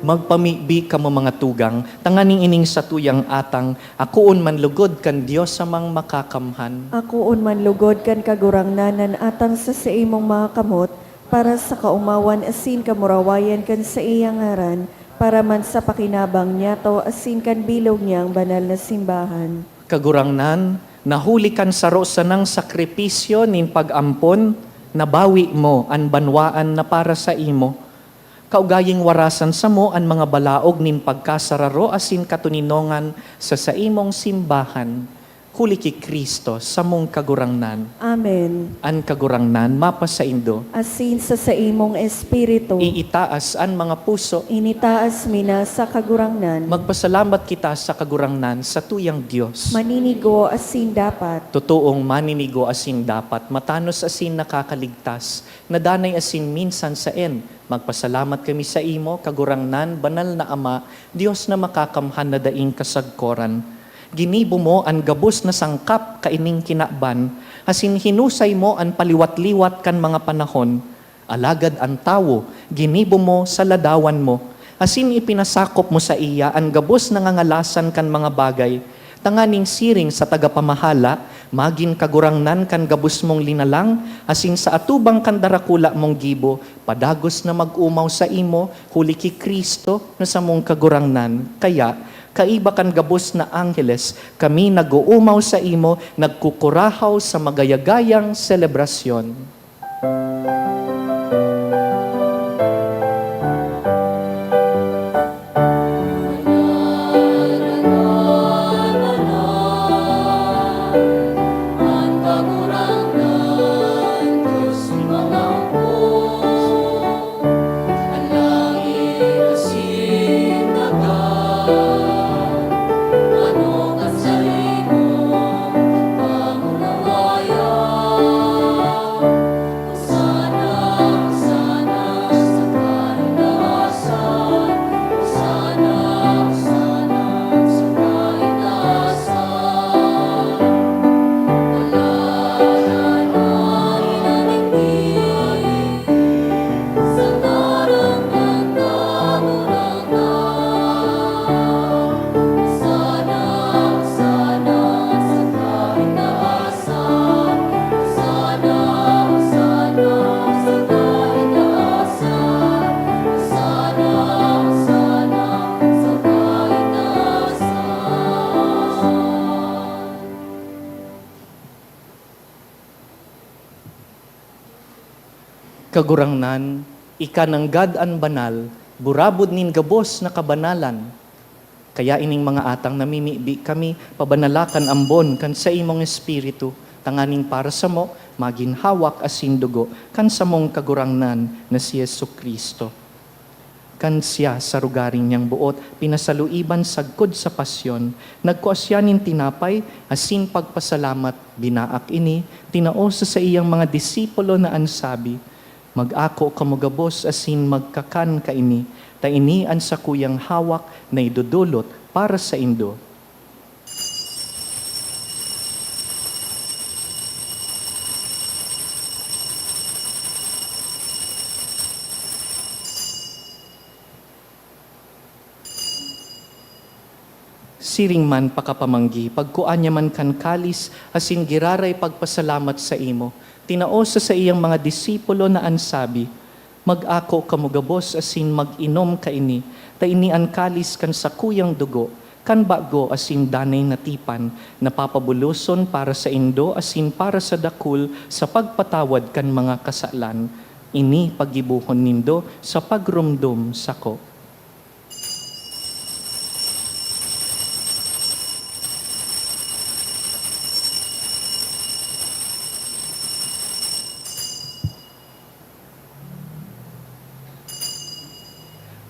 Magpamibi kamo mga tugang, tanganing ining sa tuyang atang, akuon man lugod kan Dios sa mang makakamhan. Akuon man lugod kan kagurangnanan atang sa imong mga kamot, para sa kaumawan asin kamurawayan kan sa iyang ngaran, para man sa pakinabang niya to asin kan bilog niyang banal na simbahan. Kagurangnan, nahuli kan saro sa nang sakripisyo nin pag-ampon, nabawi mo an banwaan na para sa imo. Kaugaying warasan sa mo ang mga balaog nin pagkasararo asin katuninongan sa imong simbahan. Huli ki Kristo sa mong kagurangnan. Amen. An kagurangnan mapasaindo. Asin sa imong espiritu, Iitaas an mga puso. initaas mina sa kagurangnan, Magpasalamat kita sa kagurangnan sa tuyang Diyos. maninigo asin dapat, Totoong maninigo asin dapat, matanos asin nakakaligtas, nadanay asin minsan sa Magpasalamat kami sa imo, kagurangnan, banal na Ama, Diyos na makakamhan na daing kasagkoran. Ginibo mo ang gabos na sangkap kaining kinakban, asin hinusay mo ang paliwat-liwat kan mga panahon. Alagad ang tawo, ginibo mo sa ladawan mo, asin ipinasakop mo sa iya ang gabos na ngangalasan kan mga bagay, tanganing siring sa tagapamahala, magin kagurangnan kan gabus mong linalang, asin sa atubang kan darakula mong gibo, padagos na mag-umaw sa imo, huli ki Kristo na sa mong kagurangnan. Kaya, kaiba kan gabos na angheles, kami nag-uumaw sa imo, nagkukurahaw sa magayagayang selebrasyon. Ang kagurangan, Diyos ni mga upo, ang langit asin dagat, ano ka sa imong pangunawayan. Sana, sana sa kainaasan, sana, sana sa kainaasan. Wala na inanindig sa ngaran ng kagurangan. Sana, sana sa kainaasan, sana, sana sa kainaasan, sana, sana sa kainaasan. Kagurangnan, ika ng God-an banal, burabod nin gabos na kabanalan. Kaya ining mga atang namimibi kami, pabanalakan ambon kan sa imong espiritu, tanganing para sa mo, magin hawak asin dugo, kan sa mong kagurangnan na si Yesu Kristo. Kan siya sa rugaring niyang buot, pinasaluiban sagkod sa pasyon, nagkuasyanin tinapay, asin pagpasalamat, binaak ini, tinaosa sa iyang mga disipulo na ansabi, mag-ako kamugabos asin magkakan kaini, ta ini an sa kuyang hawak na idudulot para sa indo. Siring man pakapamanggi, pagkuanya man kan kalis, asin giraray pagpasalamat sa imo, tinaosa sa iyang mga disipulo na ansabi, mag-ako kamugabos asin mag-inom kaini, ta ini an kalis kan sa kuyang dugo, kan bago asin danay na tipan, napapabuluson para sa indo asin para sa dakul sa pagpatawad kan mga kasalan, ini pagibuhon nindo sa pagrumdum sako.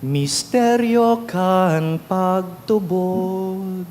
Misteryo kan pagtubod.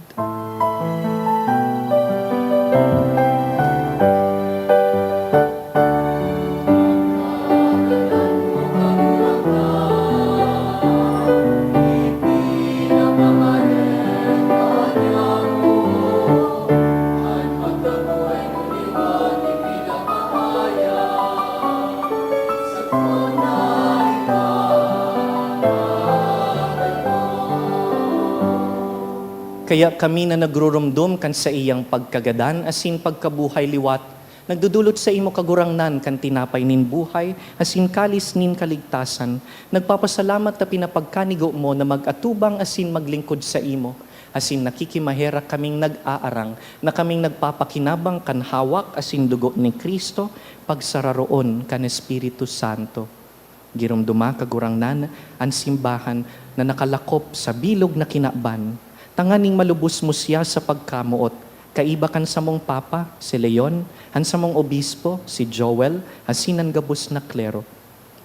Kaya kami na nagrurumdum kan sa iyang pagkagadan, asin pagkabuhay liwat, nagdudulot sa imo kagurangnan kan tinapay nin buhay, asin kalis nin kaligtasan, nagpapasalamat na pinapagkanigo mo na mag-atubang asin maglingkod sa imo, asin nakikimahera kaming nag-aarang, na kaming nagpapakinabang kan hawak asin dugo ni Kristo, pagsararoon kan Espiritu Santo. Girumduma kagurangnan ang simbahan na nakalakop sa bilog na kinaban, tanganing malubos mo siya sa pagkamuot. Kaiba kan sa mong papa, si Leon, han sa mong obispo, si Joel, asinan gabos na klero.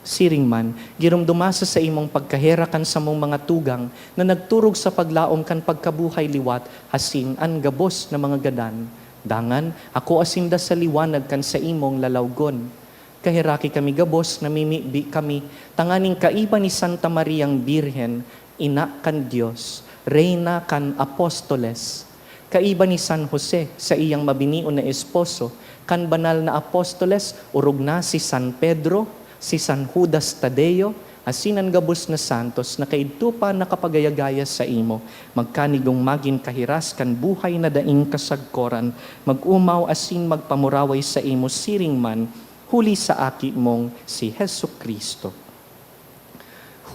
Siring man, girumdumasa sa imong pagkahera kan sa mong mga tugang na nagturog sa paglaom kan pagkabuhay liwat, hasin an gabos na mga gadan. Dangan, ako asinda sa liwanag kan sa imong lalawgon. Kahiraki kami gabos, namimibi kami, tanganing kaiba ni Santa Mariang Birhen, ina kan Diyos, Reyna kan Apostoles. Kaiba ni San Jose sa iyang mabinion na esposo, kan banal na Apostoles, urog na si San Pedro, si San Judas Tadeo, Asinan gabos na santos, na kaidto pa nakapagayagaya sa imo, magkanigong magin kahiras kan buhay na daing kasagkoran, mag-umaw asin magpamuraway sa imo siring man, huli sa aki mong si Hesu Kristo.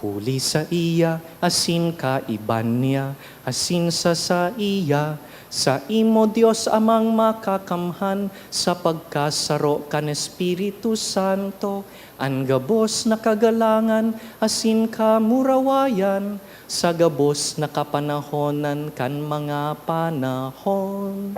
Huli sa iya, asin ka iban niya, asin sa iya, sa imo Dios amang makakamhan, sa pagkasaro kan Espiritu Santo, ang gabos na kagalangan, asin ka murawayan, sa gabos na kapanahonan kan mga panahon.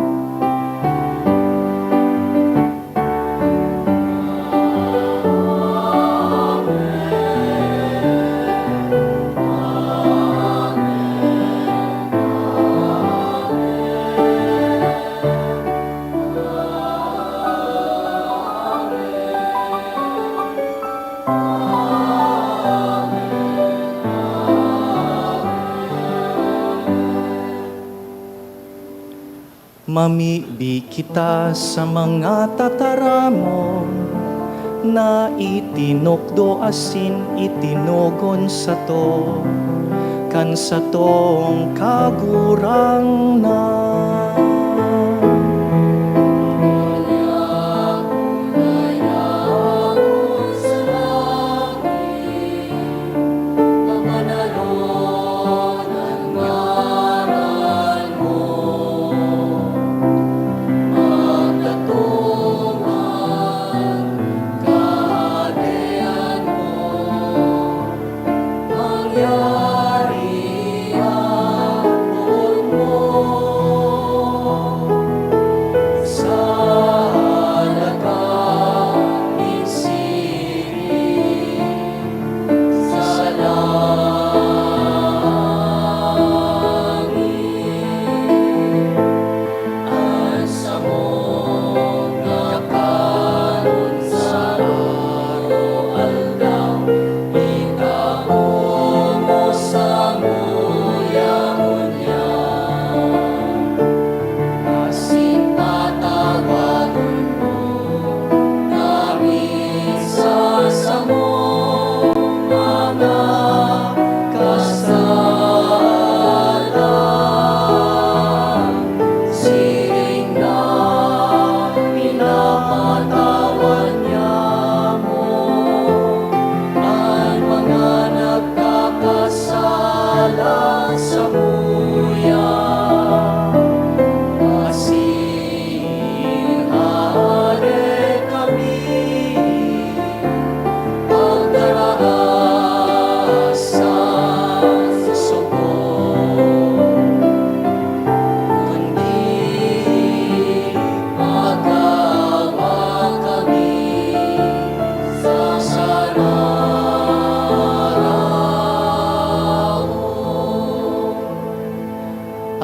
Mamibi kita sa mga tataramon na itinokdo asin itinogon sa to kan sa tong kagurang na.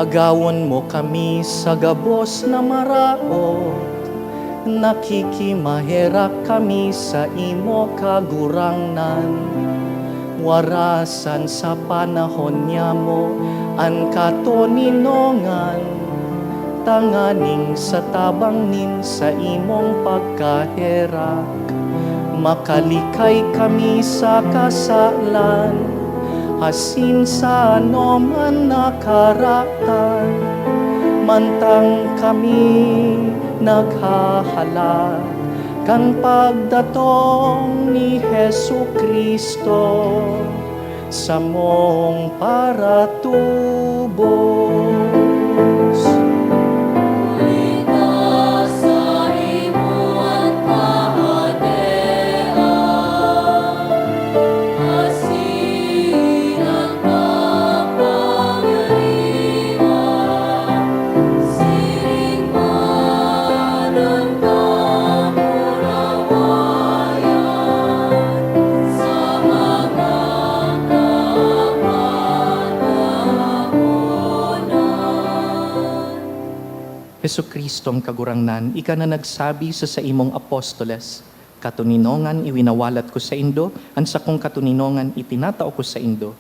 Agawon mo kami sa gabos na maraot, nakikimaherak kami sa imo kagurangnan. Warasan sa panahon niya mo, ang katoninongan, tanganing sa tabangnin sa imong pagkaherak. Makalikay kami sa kasalan, asin sa anoman nakaratan, mantang kami naghahalat kan pagdatong ni Hesu Kristo sa mong paratubos. Hesu Kristong kagurangnan, ika na nagsabi sa imong apostoles, katuninongan iwinawalat ko sa indo, ang sa kong katuninongan itinatao ko sa indo.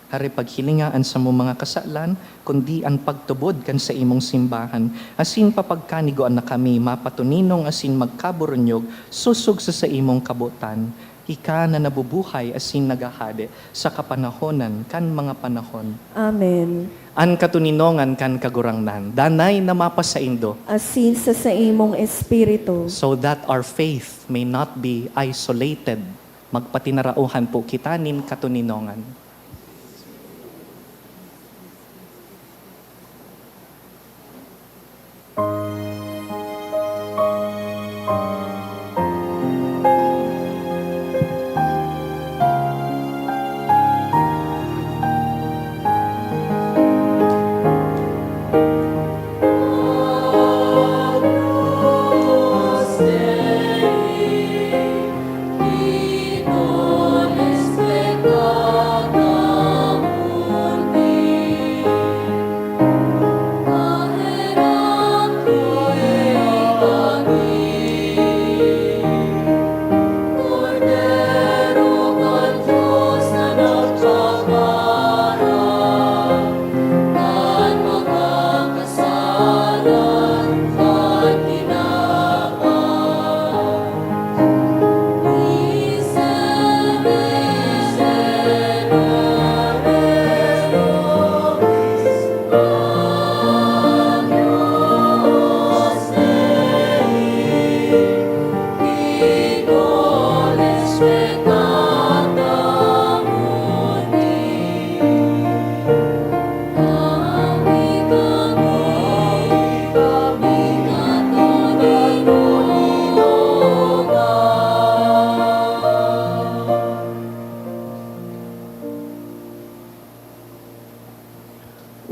Hari paghilingaan sa mong mga kasalan, kundi ang pagtubod kan sa imong simbahan, asin papagkanigoan na kami mapatuninong asin magkaburunyog, susog sa imong kabutan, ika na nabubuhay asin nagahade sa kapanahonan kan mga panahon. Amen. An katuninongan kan kagurangnan, danay na mapasaindo, Asin sa imong espiritu. so that our faith may not be isolated. Magpatinarauhan po kita nin katuninongan.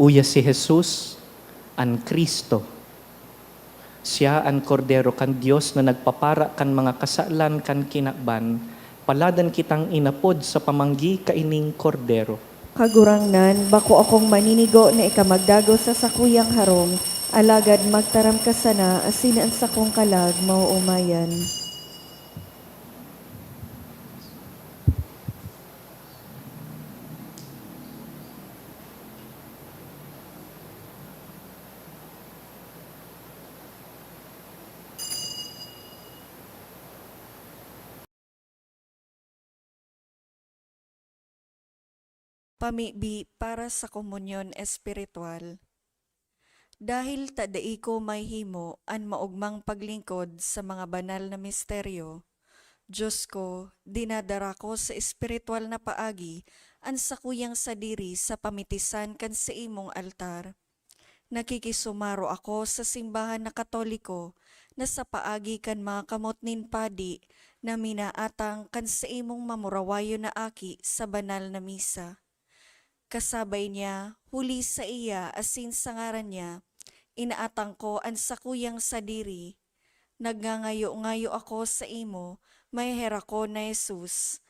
Uya si Jesus, ang Kristo. Siya ang kordero kan Dios na nagpapara kan mga kasalan kan kinakban, paladan kitang inapod sa pamanggi kaining kordero. Kagurangnan, bako akong maninigo na ikamagdago sa sakuyang harong, alagad magtaram ka sana, asin ang sakong kalag mauumayan. Pamibi para sa komunyon espiritual. Dahil tadai ko may himo an maugmang paglingkod sa mga banal na misteryo, Diyos ko, dinadara ko sa espiritual na paagi an sakuyang sadiri sa pamitisan kan sa imong altar. Nakikisumaro ako sa simbahan na katoliko na sa paagi kan mga kamot nin padi na minaatang kan sa imong mamurawayo na aki sa banal na misa. Kasabay niya, huli sa iya asin sa ngaran niya, inaatang ko ang sakuyang sadiri. Nagngangayo-ngayo ako sa imo, may hera ko na Jesus.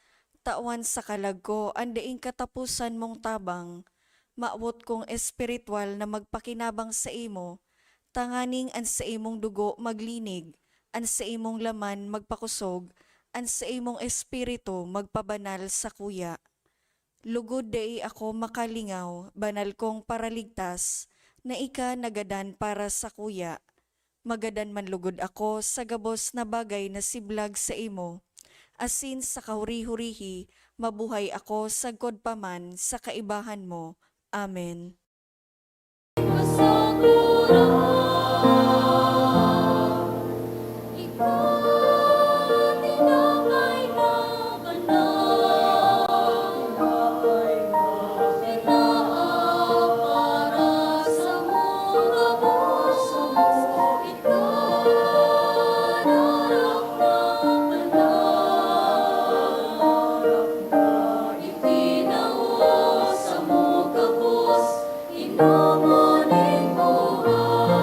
Tawan sa kalag ko, andaing katapusan mong tabang. Maawot kong espiritual na magpakinabang sa imo, tanganing an sa imong dugo maglinig, an sa imong laman magpakusog, an sa imong espiritu magpabanal sa kuya. Lugod dai ako makalingaw, banal kong paraligtas, na ika nagadan para sa kuya. Magadan man lugod ako sa gabos na bagay na siblag sa imo. Asin sa kahuri-hurihi, mabuhay ako sa godpaman sa kaibahan mo. Amen. Inomonin buhay.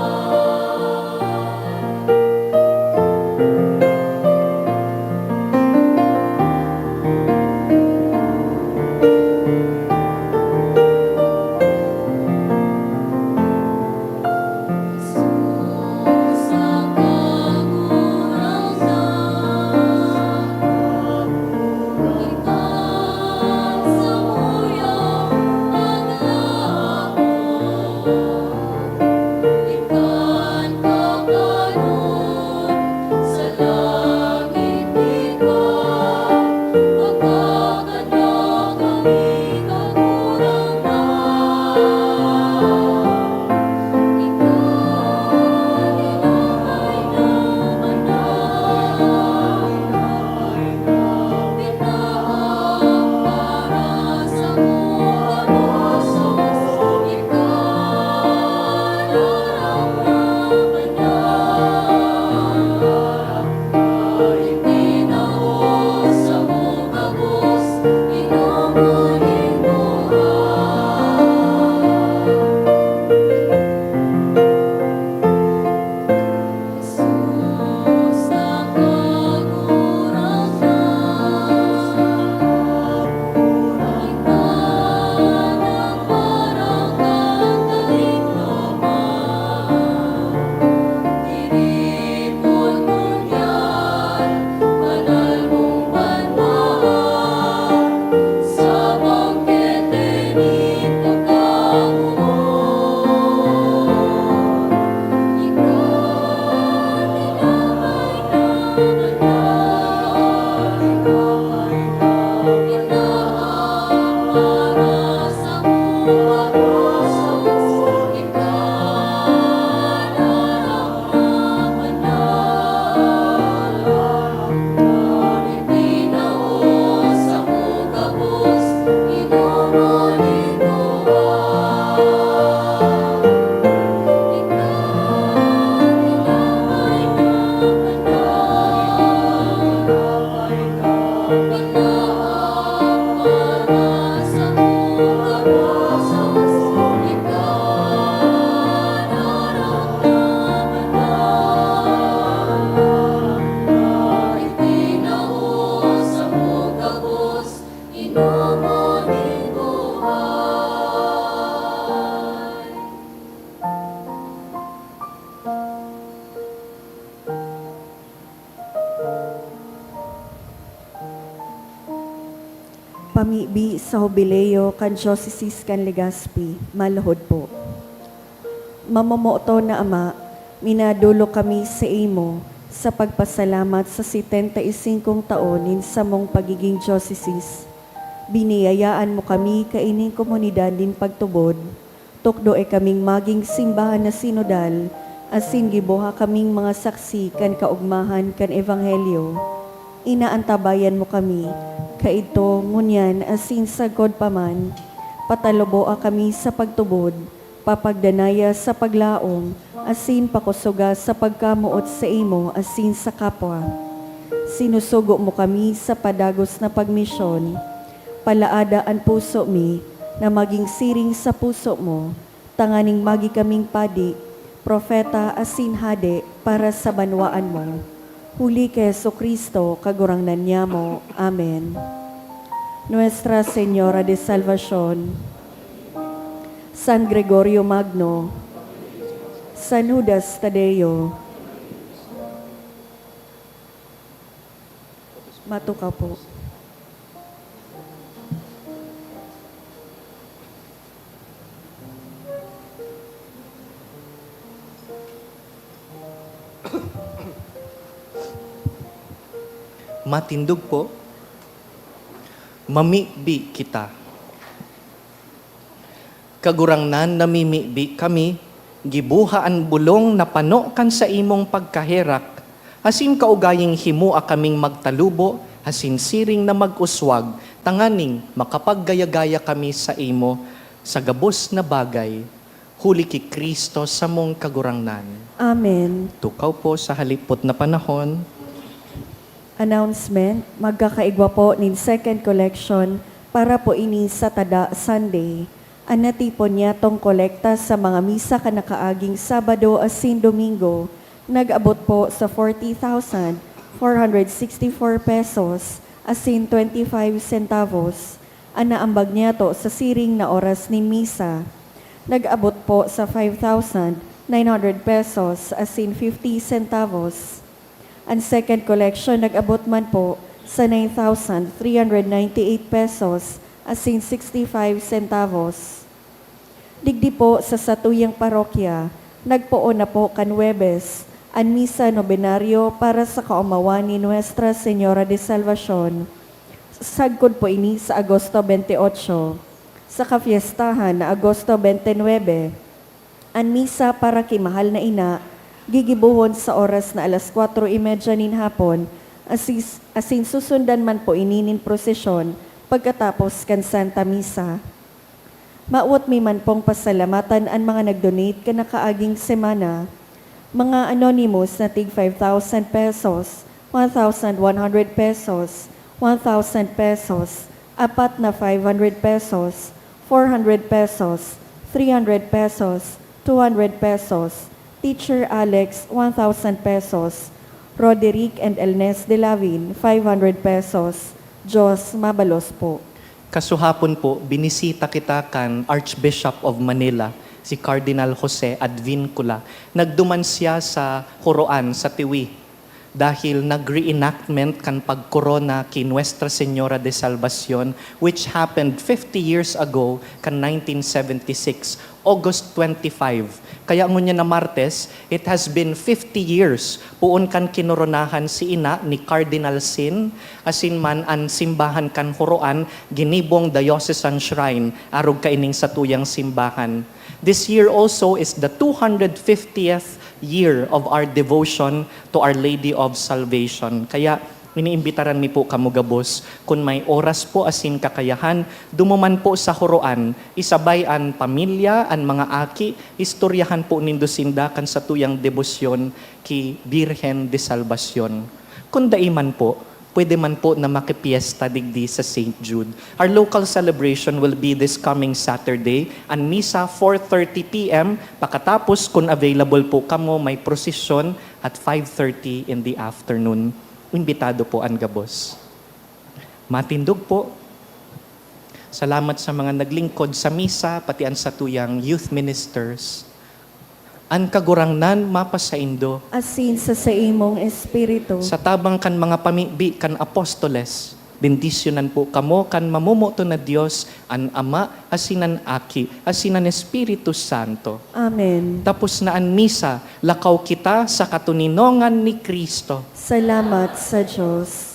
mo ni buhay. Pamibi sa Jubileo kan Diocese kan Legazpi, malahod po. Mamamoto na Ama, minadulo kami sa imo sa pagpasalamat sa 75 taonin sa mong pagiging diocese. Biniyayaan mo kami kaining komunidad din pagtubod. Tukdo e kaming maging simbahan na sinodal, asin gibuha kaming mga saksi kan kaugmahan kan ebanghelyo. Inaantabayan mo kami, kaito ngunyan asin sagod paman, pataloboa kami sa pagtubod, papagdanaya sa paglaom, asin pakusuga sa pagkamuot sa imo, asin sa kapwa. Sinusugo mo kami sa padagos na pagmisyon, palaada ang puso mi, na maging siring sa puso mo, tanganing magi kaming padi, propeta asin hade para sa banwaan mo. Huli kay Jesucristo, kagurangnan niya mo. Amen. Nuestra Señora de Salvación, San Gregorio Magno, San Judas Tadeo, matuka po. Matindog po, mamibi kita. Kagurangnan namimibi kami, gibuhaan bulong na pano kan sa imong pagkaherak, asin kaugaying himua kaming magtalubo, asin siring na mag-uswag, tanganing makapaggaya-gaya kami sa imo, sa gabos na bagay, huli ki Kristo sa mong kagurangnan. Amen. Tukaw po sa halipot na panahon. Announcement, magkakaigwa po nin second collection para po ini sa Tada Sunday. Ang natipon niya tong kolekta sa mga misa kanakaaging Sabado asin Domingo, nag-abot po sa 40,464 pesos asin 25 centavos. Ang naambag niya to sa siring na oras ni misa. Nag-abot po sa 5,900 pesos asin 50 centavos. Ang second collection nag-abot man po sa 9,398 pesos asin 65 centavos. Digdi po sa satuyang parokya, nagpoon na po kan Huwebes, ang misa nobenaryo para sa kaumawan ni Nuestra Señora de Salvación. Sagkod po ini sa Agosto 28. Sa kafiestahan na Agosto 29, ang misa para kay Mahal na Ina, gigibuhon sa oras na alas 4:30 nin hapon, asin susundan man po ininin prosesyon pagkatapos kan Santa Misa. Maawat mi man pong pasalamatan ang mga nag-donate kanakaaging semana. Mga anonymous na tig 5,000 pesos, 1,100 pesos, 1,000 pesos, apat na 500 pesos, 400 pesos, 300 pesos, 200 pesos, Teacher Alex, 1,000 pesos. Roderick and Elnes de Lavin, 500 pesos. Diyos mabalos po. Kasuhapon po, binisita kita kan Archbishop of Manila, si Cardinal Jose Advincula. Nagduman siya sa Huroan, sa Tiwi. Dahil nag-reenactment kan pagkorona ki Nuestra Señora de Salvación, which happened 50 years ago, kan 1976, August 25. Kaya ngunya na Martes, it has been 50 years puon kan kinoronahan si ina ni Cardinal Sin, asin man an simbahan kan Huroan, ginibong diocesan shrine, arog kaining satuyang simbahan. This year also is the 250th year of our devotion to Our Lady of Salvation. Kaya iniimbitaran mi po kamugabos, kung may oras po asin kakayahan, dumuman po sa Huroan, isabay an pamilya, an mga aki, istoryahan po nindusinda kan sa tuyang debosyon ki Birhen de Salvacion. Kung daiman po, pwede man po na makipiesta digdi sa St. Jude. Our local celebration will be this coming Saturday, ang misa 4:30 p.m. Pakatapos, kung available po kamo, may prosesyon at 5:30 in the afternoon. Imbitado po ang gabos. Matindog po. Salamat sa mga naglingkod sa misa, pati ang sa tuyang youth ministers. An kagurangnan mapasaindo, asin sa imong espiritu. sa tabang kan mga pamibi kan apostoles, bendisyonan po kamo kan mamumuto na Dios, an Ama, asinan Aki, asinan Espiritu Santo. Amen. Tapos na an misa, lakaw kita sa katuninongan ni Kristo. Salamat sa Diyos.